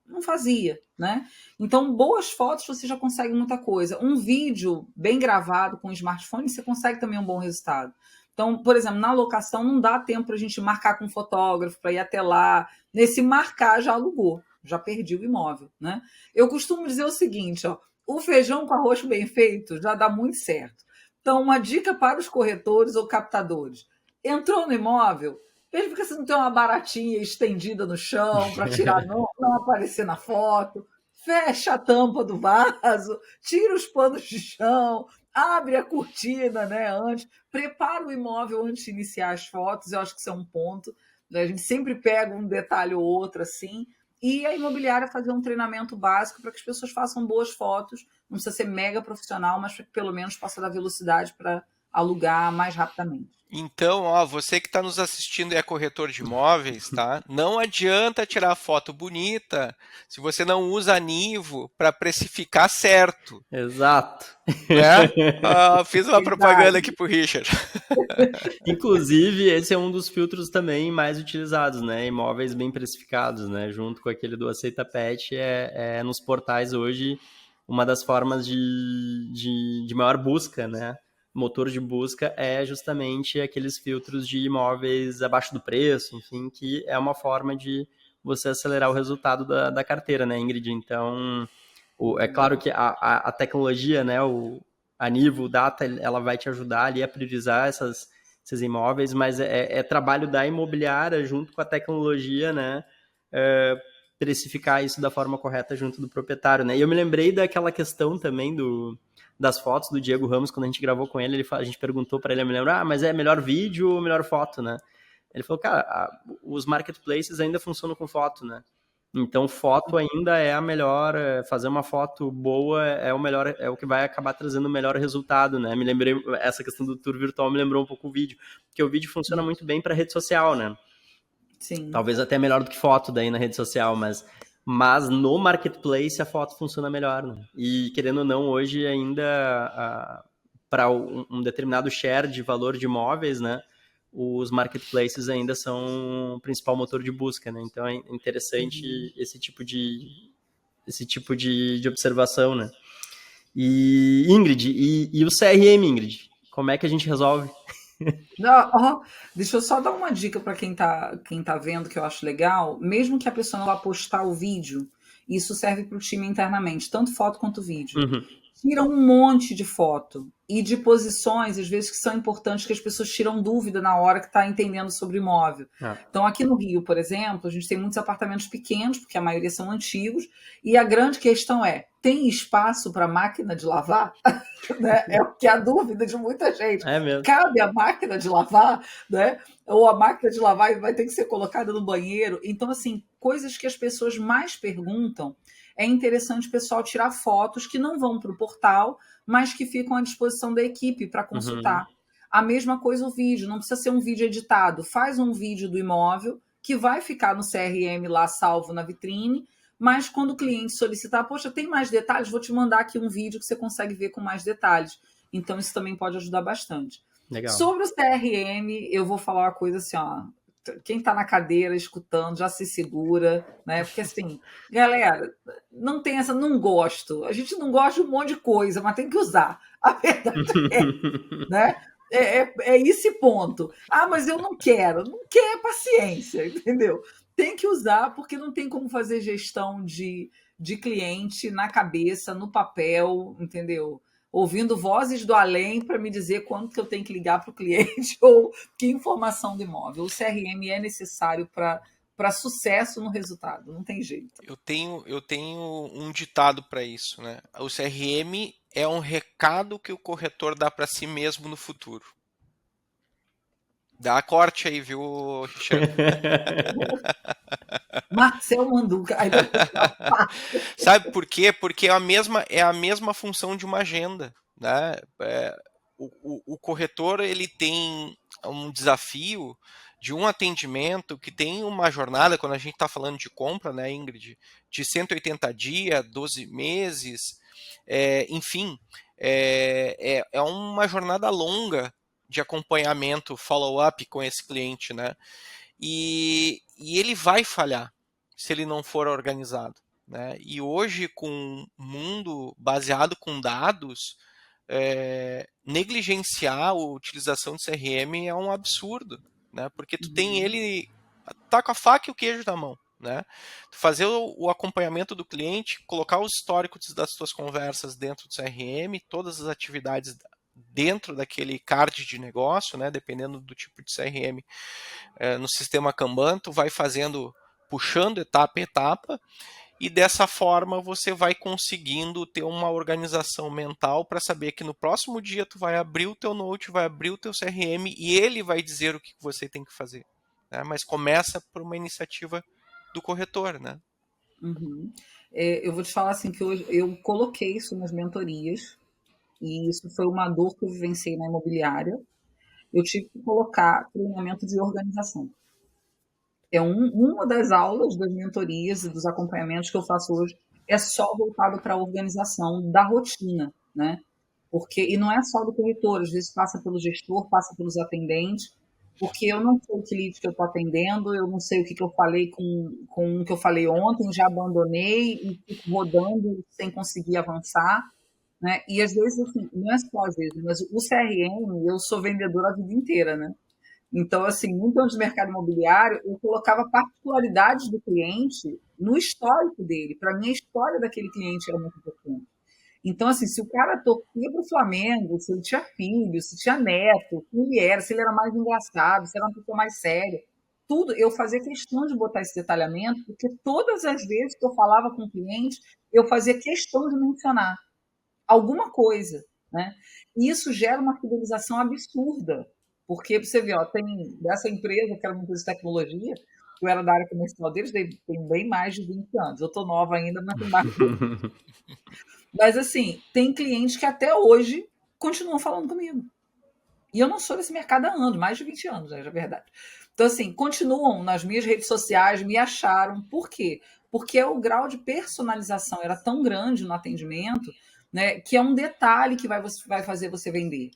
Não fazia, né? Então, boas fotos você já consegue muita coisa. Um vídeo bem gravado com smartphone, você consegue também um bom resultado. Então, por exemplo, na locação não dá tempo para a gente marcar com um fotógrafo para ir até lá. Nesse marcar já alugou, já perdi o imóvel, né? Eu costumo dizer o seguinte, ó, o feijão com arroz bem feito já dá muito certo. Então, uma dica para os corretores ou captadores. Entrou no imóvel, veja porque você não tem uma baratinha estendida no chão para tirar, não aparecer na foto. Fecha a tampa do vaso, tira os panos de chão, abre a cortina, né, antes, prepara o imóvel antes de iniciar as fotos. Eu acho que isso é um ponto, né? A gente sempre pega um detalhe ou outro assim, e a imobiliária fazer um treinamento básico para que as pessoas façam boas fotos. Não precisa ser mega profissional, mas para que pelo menos possa dar velocidade para alugar mais rapidamente. Então, ó, você que está nos assistindo e é corretor de imóveis, tá? Não adianta tirar foto bonita se você não usa Nivo para precificar certo. Exato. Né? Fiz uma propaganda aqui pro Richard. Inclusive, esse é um dos filtros também mais utilizados, né? Imóveis bem precificados, né? Junto com aquele do Aceita Pet, nos portais hoje uma das formas de maior busca, né? Motor de busca é justamente aqueles filtros de imóveis abaixo do preço, enfim, que é uma forma de você acelerar o resultado da carteira, né, Ingrid? Então, é claro que a tecnologia, né, a Nivo, o Data, ela vai te ajudar ali a priorizar esses imóveis, mas é trabalho da imobiliária junto com a tecnologia, né, precificar isso da forma correta junto do proprietário, né? E eu me lembrei daquela questão também das fotos do Diego Ramos, quando a gente gravou com ele, a gente perguntou para ele, eu me lembro, mas é melhor vídeo ou melhor foto, né? Ele falou, cara, os marketplaces ainda funcionam com foto, né? Então, foto ainda é a melhor, fazer uma foto boa é o melhor, é o que vai acabar trazendo o melhor resultado, né? Me lembrei, essa questão do tour virtual me lembrou um pouco o vídeo, porque o vídeo funciona muito bem para rede social, né? Sim. Talvez até melhor do que foto daí na rede social, mas no marketplace a foto funciona melhor, né? E querendo ou não, hoje ainda para um determinado share de valor de imóveis, né? Os marketplaces ainda são o principal motor de busca, né? Então é interessante esse tipo de observação, né? E Ingrid, e o CRM, Ingrid? Como é que a gente resolve? Não, ó, deixa eu só dar uma dica para quem tá vendo que eu acho legal. Mesmo que a pessoa não vá postar o vídeo, isso serve para o time internamente, tanto foto quanto vídeo. Uhum. Tira um monte de foto e de posições, às vezes, que são importantes, que as pessoas tiram dúvida na hora que está entendendo sobre imóvel. Ah. Então, aqui no Rio, por exemplo, a gente tem muitos apartamentos pequenos, porque a maioria são antigos, e a grande questão é: tem espaço para máquina de lavar? Né? É o que é a dúvida de muita gente. É mesmo. Cabe a máquina de lavar, né? Ou a máquina de lavar vai ter que ser colocada no banheiro. Então, assim, coisas que as pessoas mais perguntam, é interessante o pessoal tirar fotos que não vão para o portal, mas que ficam à disposição da equipe para consultar. A mesma coisa o vídeo, não precisa ser um vídeo editado. Faz um vídeo do imóvel que vai ficar no CRM lá salvo na vitrine, mas quando o cliente solicitar, poxa, tem mais detalhes? Vou te mandar aqui um vídeo que você consegue ver com mais detalhes. Então, isso também pode ajudar bastante. Legal. Sobre o CRM, eu vou falar uma coisa assim, ó. Quem está na cadeira escutando já se segura, né? Porque assim, galera, não tem essa, não gosto. A gente não gosta de um monte de coisa, mas tem que usar. A verdade né? É esse ponto. Ah, mas eu não quero. Não quer, paciência, entendeu? Tem que usar, porque não tem como fazer gestão de cliente na cabeça, no papel, entendeu? Ouvindo vozes do além para me dizer quando que eu tenho que ligar para o cliente ou que informação do imóvel. O CRM é necessário para sucesso no resultado, não tem jeito. Eu tenho um ditado para isso, né? O CRM é um recado que o corretor dá para si mesmo no futuro. Dá a corte aí, viu, Richard? Marcel Manduca. Aí vai Sabe por quê? Porque é a mesma função de uma agenda, né? O corretor ele tem um desafio de um atendimento que tem uma jornada, quando a gente está falando de compra, né, Ingrid, de 180 dias, 12 meses, enfim, é uma jornada longa de acompanhamento, follow-up com esse cliente, né? E ele vai falhar se ele não for organizado, né? E hoje, com um mundo baseado com dados, negligenciar a utilização de CRM é um absurdo, né? Porque tu tem ele, tá com a faca e o queijo na mão, né? Tu fazer o acompanhamento do cliente, colocar os históricos das tuas conversas dentro do CRM, todas as atividades dentro daquele card de negócio, né? Dependendo do tipo de CRM, no sistema Kanban, tu vai fazendo, puxando etapa a etapa, e dessa forma você vai conseguindo ter uma organização mental para saber que no próximo dia tu vai abrir o teu Note, vai abrir o teu CRM e ele vai dizer o que você tem que fazer, né? Mas começa por uma iniciativa do corretor, né? Uhum. Eu vou te falar assim que hoje eu coloquei isso nas mentorias e isso foi uma dor que eu vivenciei na imobiliária. Eu tive que colocar treinamento de organização. Uma das aulas das mentorias e dos acompanhamentos que eu faço hoje é só voltado para a organização da rotina, né? Porque, e não é só do corretor, às vezes passa pelo gestor, passa pelos atendentes, porque eu não sei que lead que eu estou atendendo, eu não sei o que eu falei com um que eu falei ontem, já abandonei e fico rodando sem conseguir avançar, né? E às vezes, assim, não é só às vezes, mas o CRM, eu sou vendedora a vida inteira, né? Então, assim, muito antes do mercado imobiliário, eu colocava particularidades do cliente no histórico dele. Para mim, a história daquele cliente era muito importante. Então, assim, se o cara torcia para o Flamengo, se ele tinha filho, se tinha neto, quem ele era, se ele era mais engraçado, se era uma pessoa mais séria, tudo, eu fazia questão de botar esse detalhamento, porque todas as vezes que eu falava com o cliente, eu fazia questão de mencionar alguma coisa, né? E isso gera uma fidelização absurda, porque você vê, ó, tem dessa empresa, que era uma empresa de tecnologia, Eu era da área comercial deles, tem bem mais de 20 anos. Eu tô nova ainda, mas tem mais de 20. Mas assim, tem clientes que até hoje continuam falando comigo. E eu não sou desse mercado há anos, mais de 20 anos, é verdade. Então, assim, continuam nas minhas redes sociais, me acharam. Por quê? Porque o grau de personalização era tão grande no atendimento, né, que é um detalhe que vai fazer você vender.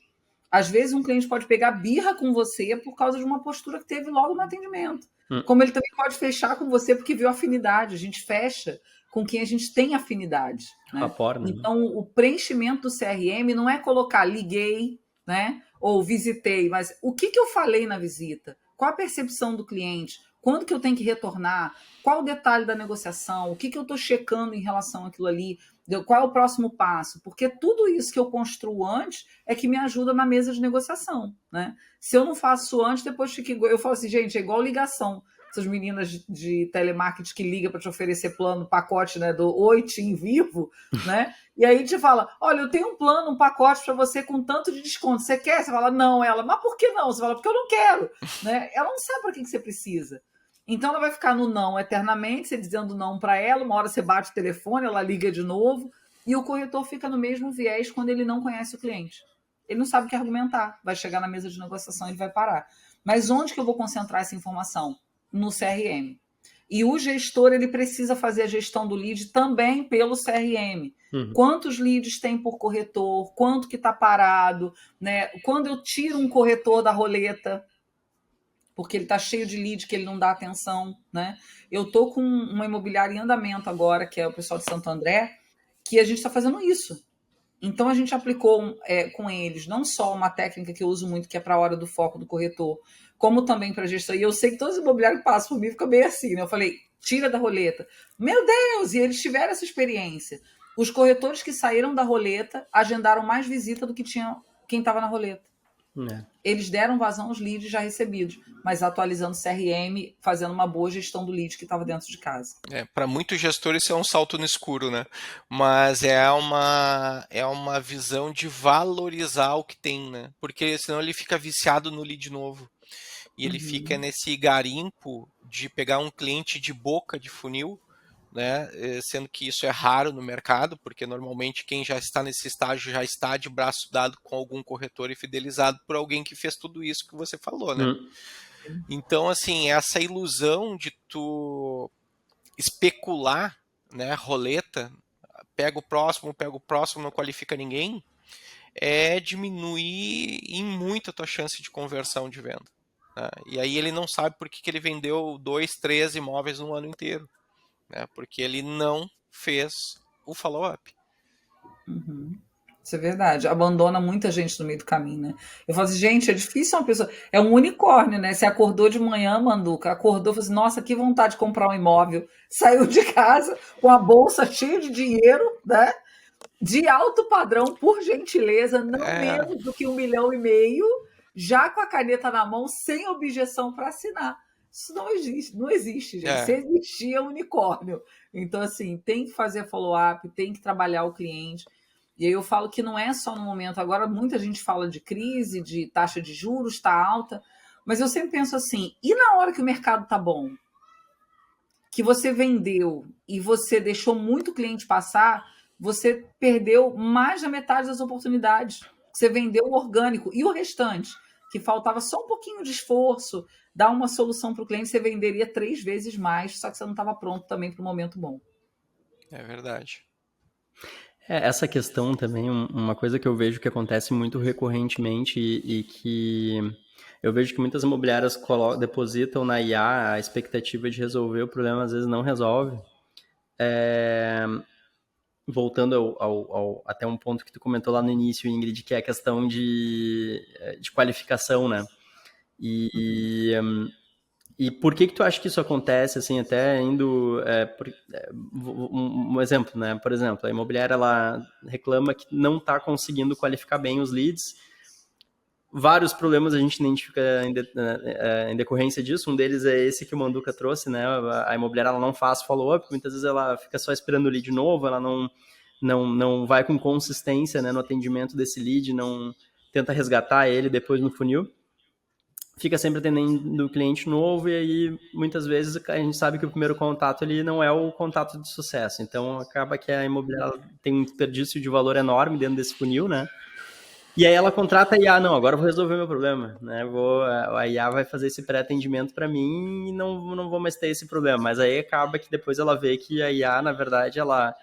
Às vezes, um cliente pode pegar birra com você por causa de uma postura que teve logo no atendimento. Como ele também pode fechar com você porque viu afinidade. A gente fecha com quem a gente tem afinidade. Né? Rapport, né? Então, o preenchimento do CRM não é colocar liguei, né? Ou visitei, mas o que eu falei na visita? Qual a percepção do cliente? Quando que eu tenho que retornar? Qual o detalhe da negociação? O que eu estou checando em relação àquilo ali? Qual é o próximo passo? Porque tudo isso que eu construo antes é que me ajuda na mesa de negociação. Né? Se eu não faço antes, depois fica igual. Eu falo assim, gente, é igual ligação. Essas meninas de telemarketing que ligam para te oferecer plano, pacote, né, do Oi Tim Vivo, né? E aí te fala, olha, eu tenho um plano, um pacote para você com tanto de desconto. Você quer? Você fala, não. Ela, mas por que não? Você fala, porque eu não quero. Né? Ela não sabe para que você precisa. Então ela vai ficar no não eternamente, você dizendo não para ela, uma hora você bate o telefone, ela liga de novo, e o corretor fica no mesmo viés quando ele não conhece o cliente. Ele não sabe o que argumentar. Vai chegar na mesa de negociação e ele vai parar. Mas onde que eu vou concentrar essa informação? No CRM. E o gestor, ele precisa fazer a gestão do lead também pelo CRM. Quantos leads tem por corretor? Quanto que está parado? Né? Quando eu tiro um corretor da roleta, porque ele está cheio de lead que ele não dá atenção. Né? Eu estou com uma imobiliária em andamento agora, que é o pessoal de Santo André, que a gente está fazendo isso. Então, a gente aplicou com eles não só uma técnica que eu uso muito, que é para a hora do foco do corretor, como também para a gestão. E eu sei que todos os imobiliários que passam por mim ficam meio assim, né? Eu falei, tira da roleta. Meu Deus! E eles tiveram essa experiência. Os corretores que saíram da roleta agendaram mais visita do que tinha quem estava na roleta. Eles deram vazão aos leads já recebidos, mas atualizando o CRM, fazendo uma boa gestão do lead que estava dentro de casa. Para muitos gestores isso é um salto no escuro, né? Mas é uma visão de valorizar o que tem, né? Porque senão ele fica viciado no lead novo. E ele fica nesse garimpo de pegar um cliente de boca de funil, né? Sendo que isso é raro no mercado, porque normalmente quem já está nesse estágio já está de braço dado com algum corretor e fidelizado por alguém que fez tudo isso que você falou, né? Então, assim, essa ilusão de tu especular, né, roleta, pega o próximo, não qualifica ninguém, diminuir em muito a tua chance de conversão de venda. Né? E aí ele não sabe por que ele vendeu 2, 3 imóveis no ano inteiro. Né? Porque ele não fez o follow-up. Isso é verdade. Abandona muita gente no meio do caminho, né? Eu falo assim, gente, é difícil uma pessoa... É um unicórnio, né? Você acordou de manhã, Manduca, acordou e falou assim, nossa, que vontade de comprar um imóvel. Saiu de casa com a bolsa cheia de dinheiro, né? De alto padrão, por gentileza, não menos do que 1,5 milhão, já com a caneta na mão, sem objeção para assinar. Isso não existe, gente. Se existia, é um unicórnio. Então, assim, tem que fazer follow-up, tem que trabalhar o cliente. E aí eu falo que não é só no momento. Agora, muita gente fala de crise, de taxa de juros, está alta. Mas eu sempre penso assim, e na hora que o mercado está bom? Que você vendeu e você deixou muito cliente passar, você perdeu mais da metade das oportunidades. Você vendeu o orgânico. E o restante? Que faltava só um pouquinho de esforço, dar uma solução para o cliente, você venderia 3 vezes mais, só que você não estava pronto também para o momento bom. É verdade. Essa questão também, uma coisa que eu vejo que acontece muito recorrentemente e que eu vejo que muitas imobiliárias depositam na IA a expectativa de resolver o problema, às vezes não resolve. Voltando até um ponto que tu comentou lá no início, Ingrid, que é a questão de qualificação, né? E por que tu acha que isso acontece, assim, até indo... um exemplo, né? Por exemplo, a imobiliária, ela reclama que não está conseguindo qualificar bem os leads. Vários problemas a gente identifica em decorrência disso. Um deles é esse que o Manduca trouxe, né? A imobiliária, ela não faz follow-up, muitas vezes ela fica só esperando o lead novo, ela não vai com consistência, né, no atendimento desse lead, não tenta resgatar ele depois no funil. fica sempre atendendo o cliente novo, e aí muitas vezes a gente sabe que o primeiro contato ele não é o contato de sucesso, então acaba que a imobiliária tem um desperdício de valor enorme dentro desse funil, né? E aí ela contrata a IA, não, agora eu vou resolver meu problema, né? A IA vai fazer esse pré-atendimento para mim e não vou mais ter esse problema. Mas aí acaba que depois ela vê que a IA, na verdade, ela...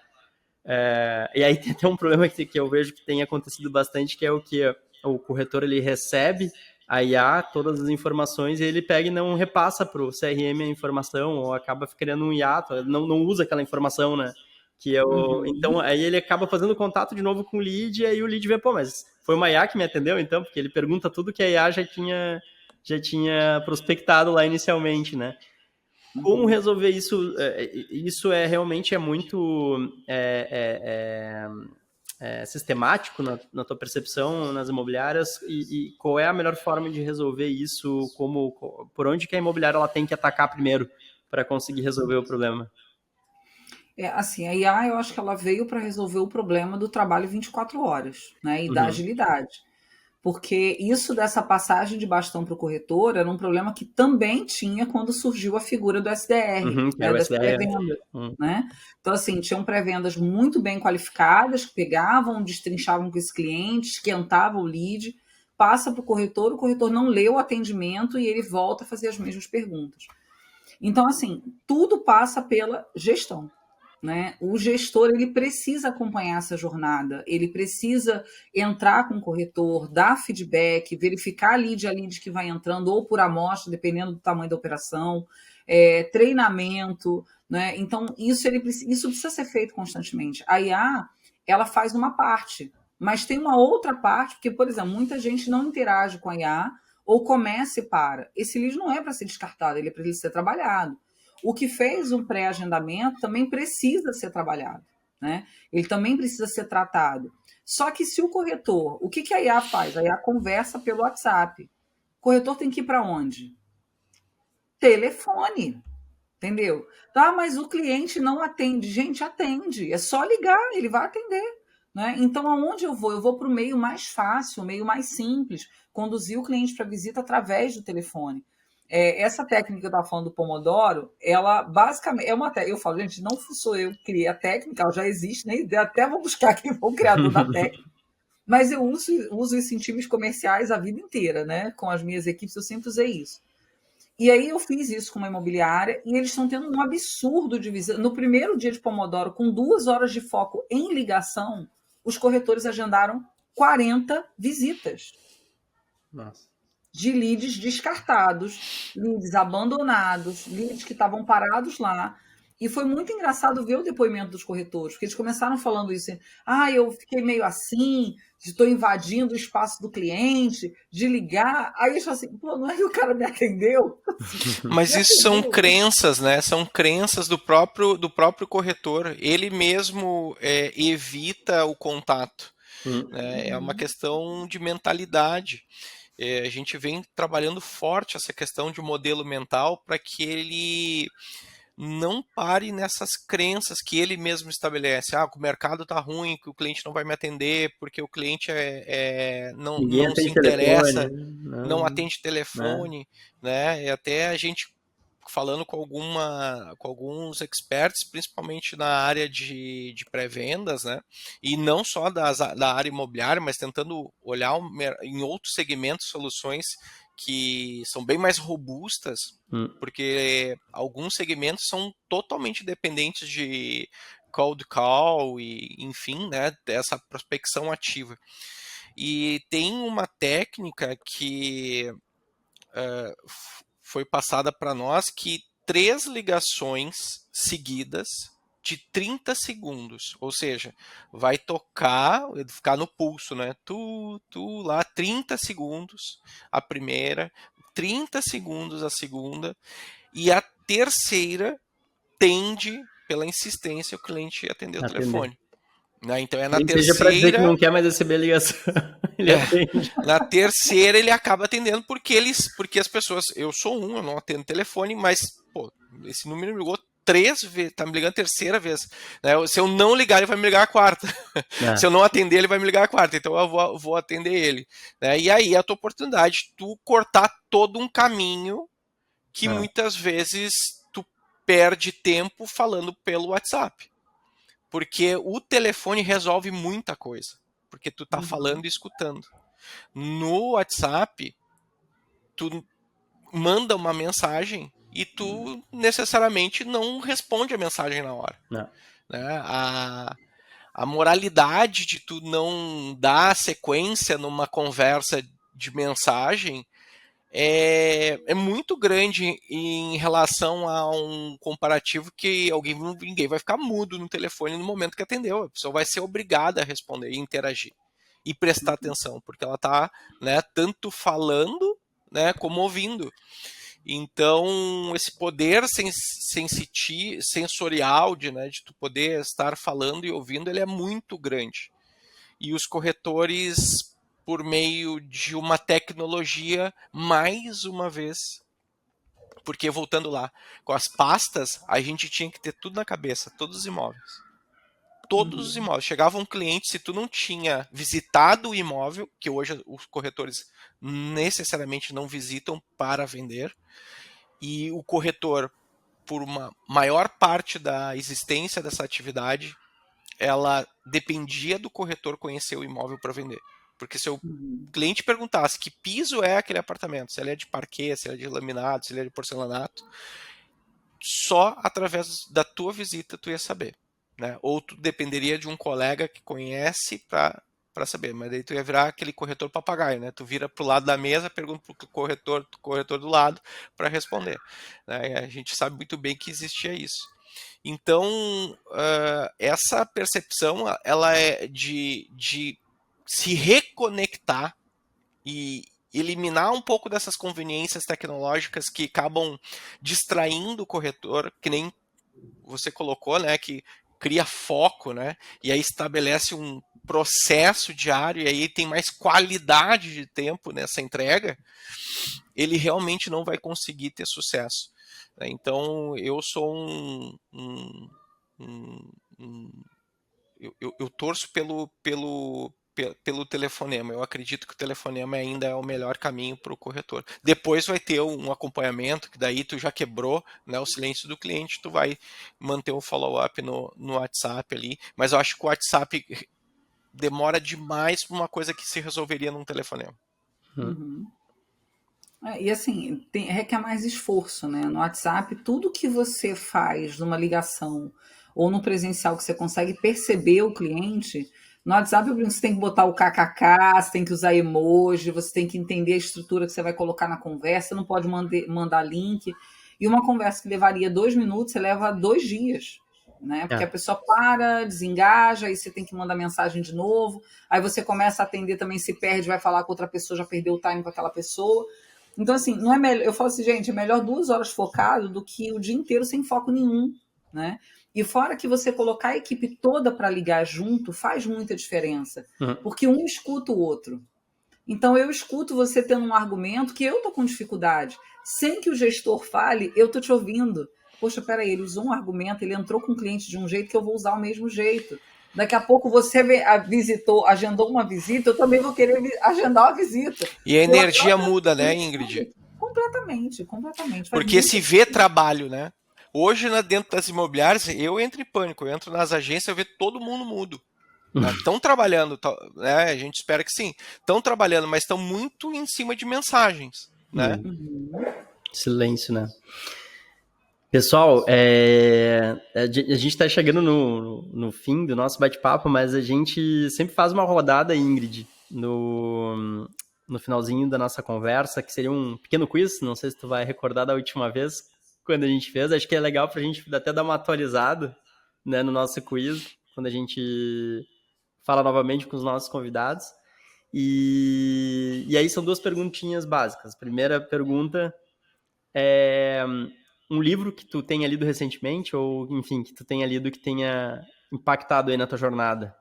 E aí tem até um problema que eu vejo que tem acontecido bastante, que é o que o corretor ele recebe a IA, todas as informações, e ele pega e não repassa para o CRM a informação, ou acaba criando um hiato, não usa aquela informação, né? Então, aí ele acaba fazendo contato de novo com o lead, e aí o lead vê, pô, mas foi uma IA que me atendeu, então, porque ele pergunta tudo que a IA já tinha prospectado lá inicialmente, né? Como resolver isso? Isso realmente muito sistemático na tua percepção nas imobiliárias, e qual é a melhor forma de resolver isso? Por onde que a imobiliária ela tem que atacar primeiro para conseguir resolver o problema? Assim, a IA, eu acho que ela veio para resolver o problema do trabalho 24 horas, né, e da agilidade. Porque isso dessa passagem de bastão para o corretor era um problema que também tinha quando surgiu a figura do SDR, Que era o das SDR. pré-vendas, né? Então, assim, tinham pré-vendas muito bem qualificadas, que pegavam, destrinchavam com esse cliente, esquentavam o lead, passa para o corretor não lê o atendimento e ele volta a fazer as mesmas perguntas. Então, assim, tudo passa pela gestão. Né? O gestor ele precisa acompanhar essa jornada, ele precisa entrar com o corretor, dar feedback, verificar lead a lead que vai entrando, ou por amostra, dependendo do tamanho da operação, treinamento, né? Então, isso precisa ser feito constantemente. A IA, ela faz uma parte, mas tem uma outra parte, porque, por exemplo, muita gente não interage com a IA, ou começa e para. Esse lead não é para ser descartado, ele é para ele ser trabalhado. O que fez um pré-agendamento também precisa ser trabalhado, né? Ele também precisa ser tratado. Só que se o corretor, o que a IA faz? A IA conversa pelo WhatsApp. O corretor tem que ir para onde? Telefone, entendeu? Ah, mas o cliente não atende. Gente, atende. É só ligar, ele vai atender. Né? Então, aonde eu vou? Eu vou para o meio mais fácil, o meio mais simples, conduzir o cliente para visita através do telefone. Essa técnica que eu estava falando do Pomodoro, ela basicamente é uma técnica. Eu falo, gente, não sou eu que criei a técnica, ela já existe, né? Até vou buscar quem foi o criador da técnica. Mas eu uso isso em times comerciais a vida inteira, né? Com as minhas equipes, eu sempre usei isso. E aí eu fiz isso com uma imobiliária e eles estão tendo um absurdo de visita. No primeiro dia de Pomodoro, com 2 horas de foco em ligação, os corretores agendaram 40 visitas. Nossa. De leads descartados, leads abandonados, leads que estavam parados lá. E foi muito engraçado ver o depoimento dos corretores, porque eles começaram falando isso. Eu fiquei meio assim, estou invadindo o espaço do cliente, de ligar. Aí eu falo assim, pô, não é que o cara me atendeu? Mas isso são crenças, né? São crenças do próprio corretor. Ele mesmo evita o contato. Né? É uma questão de mentalidade. A gente vem trabalhando forte essa questão de modelo mental para que ele não pare nessas crenças que ele mesmo estabelece. O mercado está ruim, que o cliente não vai me atender, porque o cliente não se interessa, telefone, não atende telefone, né? E até a gente falando com alguns experts, principalmente na área de pré-vendas, né? E não só da área imobiliária, mas tentando olhar em outros segmentos soluções que são bem mais robustas, porque alguns segmentos são totalmente dependentes de cold call e, enfim, né, dessa prospecção ativa. E tem uma técnica que foi passada para nós que 3 ligações seguidas de 30 segundos, ou seja, vai tocar, ficar no pulso, né? Tu lá, 30 segundos a primeira, 30 segundos a segunda, e a terceira tende, pela insistência, o cliente atender o telefone. Né? Então é na terceira. Seja para dizer que não quer mais receber a ligação. Ele atende. Na terceira ele acaba atendendo porque as pessoas. Eu sou eu não atendo telefone, mas pô, esse número me ligou 3 vezes, tá me ligando a terceira vez. Né? Se eu não ligar, ele vai me ligar a quarta. É. Se eu não atender, ele vai me ligar a quarta. Então eu vou atender ele. Né? E aí é a tua oportunidade de tu cortar todo um caminho que muitas vezes tu perde tempo falando pelo WhatsApp. Porque o telefone resolve muita coisa. Porque tu tá falando e escutando. No WhatsApp, tu manda uma mensagem e tu necessariamente não responde a mensagem na hora. Né? A moralidade de tu não dar sequência numa conversa de mensagem é muito grande em relação a um comparativo que ninguém vai ficar mudo no telefone no momento que atendeu. A pessoa vai ser obrigada a responder e interagir e prestar atenção, porque ela está, né, tanto falando, né, como ouvindo. Então, esse poder sensorial né, de tu poder estar falando e ouvindo, ele é muito grande. E os corretores, por meio de uma tecnologia, mais uma vez, porque voltando lá, com as pastas, a gente tinha que ter tudo na cabeça, todos os imóveis. Todos os imóveis. Chegava um cliente, se tu não tinha visitado o imóvel, que hoje os corretores necessariamente não visitam para vender, e o corretor, por uma maior parte da existência dessa atividade, ela dependia do corretor conhecer o imóvel para vender. Porque se o cliente perguntasse que piso é aquele apartamento, se ele é de parquet, se ele é de laminado, se ele é de porcelanato, só através da tua visita tu ia saber. Né? Ou tu dependeria de um colega que conhece para saber, mas daí tu ia virar aquele corretor papagaio, né? Tu vira pro lado da mesa, pergunta pro corretor do lado para responder. Né? A gente sabe muito bem que existia isso. Então, essa percepção, ela é de se reconectar e eliminar um pouco dessas conveniências tecnológicas que acabam distraindo o corretor, que nem você colocou, né, que cria foco, né, e aí estabelece um processo diário e aí tem mais qualidade de tempo nessa entrega, ele realmente não vai conseguir ter sucesso. Então, eu sou eu torço pelo telefonema. Eu acredito que o telefonema ainda é o melhor caminho para o corretor. Depois vai ter um acompanhamento, que daí tu já quebrou, né, o silêncio do cliente, tu vai manter um follow-up no WhatsApp ali. Mas eu acho que o WhatsApp demora demais para uma coisa que se resolveria num telefonema. E assim, requer mais esforço, né? No WhatsApp, tudo que você faz numa ligação ou no presencial que você consegue perceber o cliente, no WhatsApp você tem que botar o kkk, você tem que usar emoji, você tem que entender a estrutura que você vai colocar na conversa, não pode mandar link. E uma conversa que levaria 2 minutos, você leva 2 dias. Né? Porque a pessoa para, desengaja, aí você tem que mandar mensagem de novo, aí você começa a atender também, se perde, vai falar com outra pessoa, já perdeu o time com aquela pessoa. Então, assim, não é melhor. Eu falo assim, gente, é melhor 2 horas focado do que o dia inteiro sem foco nenhum, né? E fora que você colocar a equipe toda para ligar junto faz muita diferença, porque um escuta o outro. Então, eu escuto você tendo um argumento que eu tô com dificuldade. Sem que o gestor fale, eu tô te ouvindo. Poxa, peraí, ele usou um argumento, ele entrou com o cliente de um jeito que eu vou usar o mesmo jeito. Daqui a pouco você agendou uma visita, eu também vou querer agendar uma visita. E a energia muda, né, Ingrid? Completamente. Porque se vê trabalho, né? Hoje, dentro das imobiliárias, eu entro em pânico. Eu entro nas agências, eu vejo todo mundo mudo. Estão trabalhando, né? A gente espera que sim. Estão trabalhando, mas estão muito em cima de mensagens, né? Silêncio, né? Pessoal, a gente está chegando no fim do nosso bate-papo, mas a gente sempre faz uma rodada, Ingrid, no finalzinho da nossa conversa, que seria um pequeno quiz. Não sei se tu vai recordar da última vez, quando a gente fez. Acho que é legal para a gente até dar uma atualizada, né, no nosso quiz, quando a gente fala novamente com os nossos convidados. E aí são 2 perguntinhas básicas. Primeira pergunta é um livro que tu tenha lido recentemente, ou, enfim, que tu tenha lido que tenha impactado aí na tua jornada.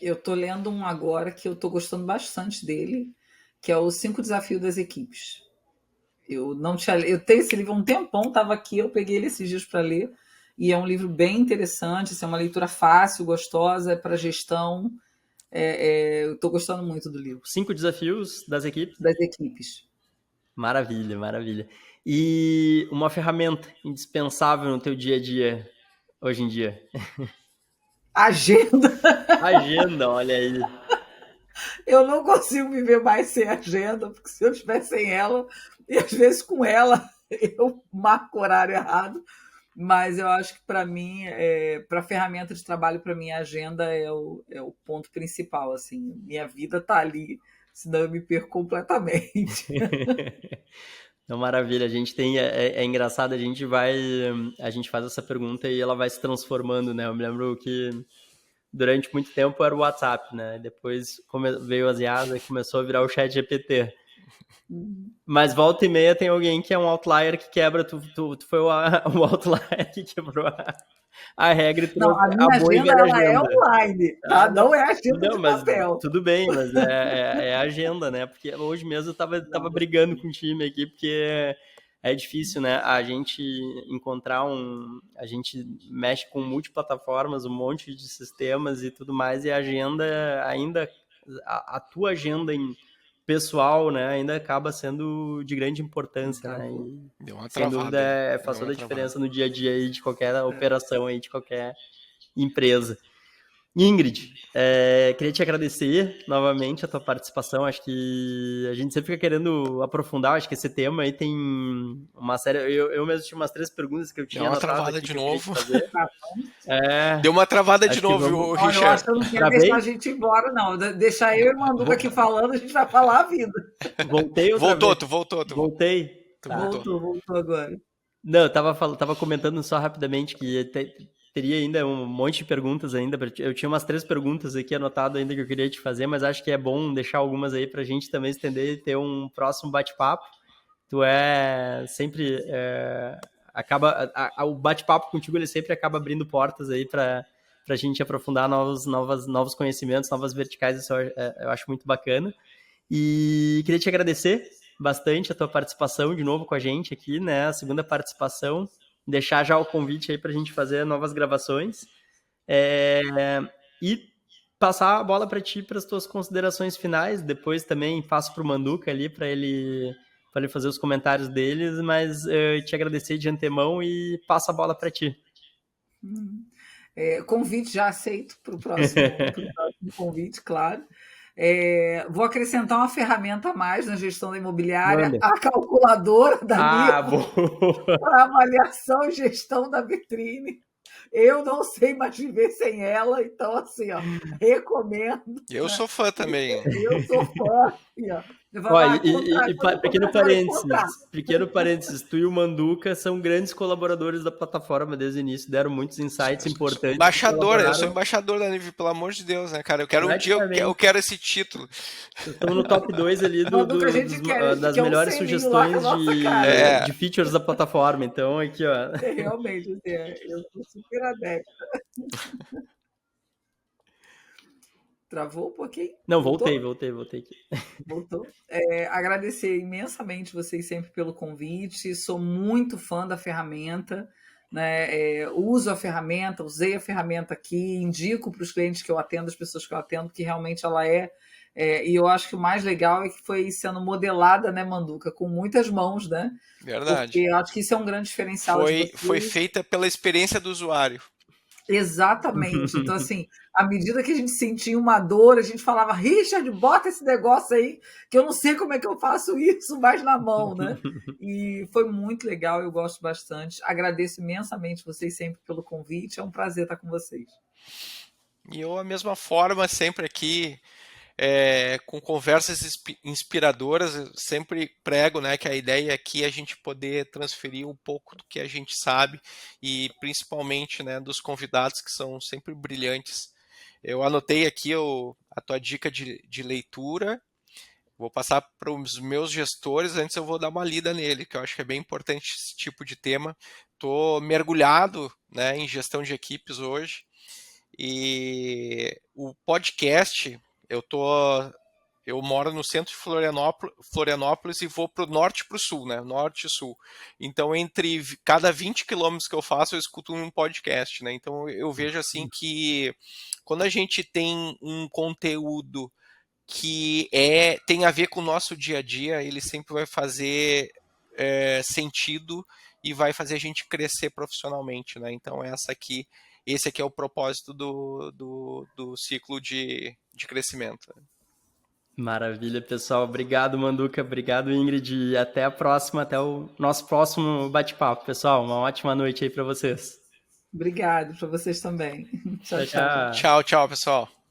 Eu tô lendo um agora que eu tô gostando bastante dele, que é o 5 Desafios das Equipes. Eu não tinha, eu tenho esse livro há um tempão, estava aqui, eu peguei ele esses dias para ler, e é um livro bem interessante, assim, é uma leitura fácil, gostosa, é para gestão. Eu estou gostando muito do livro, 5 desafios das equipes. das equipes. Maravilha, maravilha. E uma ferramenta indispensável no teu dia a dia, hoje em dia? Agenda, Agenda, olha aí. eu não consigo viver mais sem agenda, porque se eu estiver sem ela, e às vezes com ela, eu marco o horário errado, mas eu acho que para mim, para ferramenta de trabalho, para mim, a agenda é o ponto principal. Assim, minha vida está ali, senão eu me perco completamente. Então, maravilha. A gente tem, é engraçado, a gente faz essa pergunta e ela vai se transformando, né? Eu me lembro que durante muito tempo era o WhatsApp, né? Depois veio as IAs e começou a virar o chat GPT. Mas volta e meia tem alguém que é um outlier que quebra, tu foi o outlier que quebrou a regra e Não, trouxe a a minha boa e agenda velha ela é agenda. online, tá? Não é agenda Não, de mas papel. tudo bem, mas é agenda, né? Porque hoje mesmo eu tava brigando com o time aqui, porque é difícil, né? A gente encontrar a gente mexe com multiplataformas, um monte de sistemas e tudo mais, e a agenda ainda, a tua agenda pessoal, né, ainda acaba sendo de grande importância, né? E, Deu uma sem travada dúvida aí. faz Deu toda uma a diferença travada. no dia a dia aí de qualquer operação aí, de qualquer empresa. Ingrid, queria te agradecer novamente a tua participação. Acho que a gente sempre fica querendo aprofundar. Acho que esse tema aí tem uma série. Eu mesmo tinha umas 3 perguntas que eu Deu tinha uma anotado travada aqui de que eu queria te novo. fazer. Deu uma travada de Acho que novo, vamos. viu, Olha, eu acho Richard? que eu não quero deixar a Travei? gente ir embora, não. Deixar eu e o Manduca aqui falando, a gente vai falar a vida. Voltei outra Voltou, vez. tu voltou, tu voltou. Voltei? Tu Tá. voltou. Voltou agora. Não, eu tava comentando só rapidamente que teria ainda um monte de perguntas ainda. Eu tinha umas 3 perguntas aqui anotadas ainda que eu queria te fazer, mas acho que é bom deixar algumas aí pra gente também estender e ter um próximo bate-papo. Tu sempre acaba o bate-papo contigo ele sempre acaba abrindo portas aí pra gente aprofundar novos conhecimentos, novas verticais. Isso eu acho muito bacana. E queria te agradecer bastante a tua participação de novo com a gente aqui, né? A segunda participação. Deixar já o convite aí para a gente fazer novas gravações. E passar a bola para ti para as tuas considerações finais. Depois também passo para o Manduca ali para ele fazer os comentários deles, mas te agradecer de antemão e passo a bola para ti. Convite já aceito para o próximo convite, claro. Vou acrescentar uma ferramenta a mais na gestão da imobiliária, Manda. a calculadora da Boa! para avaliação e gestão da vitrine. Eu não sei mais viver sem ela, então, assim, ó, recomendo. Eu Né? sou fã também. Eu sou fã. Assim, ó. Ó, Quando pequeno parênteses, tu e o Manduca são grandes colaboradores da plataforma desde o início, deram muitos insights importantes. Eu sou embaixador da Nive, pelo amor de Deus, né, cara? Eu quero eu quero esse título. Estamos no top 2 ali Manduca, a gente das quer melhores sugestões de features da plataforma. Então, aqui, ó. Realmente, eu sou super adepta. Travou um pouquinho? Não, Voltou? voltei aqui. Voltou. Agradecer imensamente vocês sempre pelo convite. Sou muito fã da ferramenta. Né? Uso a ferramenta, usei a ferramenta aqui, indico para os clientes que eu atendo, as pessoas que eu atendo, que realmente ela e eu acho que o mais legal é que foi sendo modelada, né, Manduca, com muitas mãos, né? Verdade. Porque eu acho que isso é um grande diferencial de vocês. Foi feita pela experiência do usuário. Exatamente. Então, assim, à medida que a gente sentia uma dor, a gente falava, Richard, bota esse negócio aí, que eu não sei como é que eu faço isso mais na mão, né? E foi muito legal, eu gosto bastante. Agradeço imensamente vocês sempre pelo convite, é um prazer estar com vocês. E eu, da mesma forma, sempre aqui, com conversas inspiradoras, eu sempre prego, né, que a ideia aqui é a gente poder transferir um pouco do que a gente sabe e principalmente, né, dos convidados que são sempre brilhantes. Eu anotei aqui a tua dica de leitura, vou passar para os meus gestores, antes eu vou dar uma lida nele, que eu acho que é bem importante esse tipo de tema. Estou mergulhado, né, em gestão de equipes hoje e o podcast eu estou eu moro no centro de Florianópolis e vou para o norte e para o sul, né? Norte e sul. Então, entre cada 20 quilômetros que eu faço, eu escuto um podcast, né? Então, eu vejo assim que quando a gente tem um conteúdo que tem a ver com o nosso dia a dia, ele sempre vai fazer sentido e vai fazer a gente crescer profissionalmente, né? Então, esse aqui é o propósito do ciclo de crescimento. Maravilha, pessoal. Obrigado, Manduca. Obrigado, Ingrid. E até a próxima, até o nosso próximo bate-papo, pessoal. Uma ótima noite aí para vocês. Obrigado para vocês também. Tchau, Tchau, tchau. tchau. Tchau, tchau, pessoal.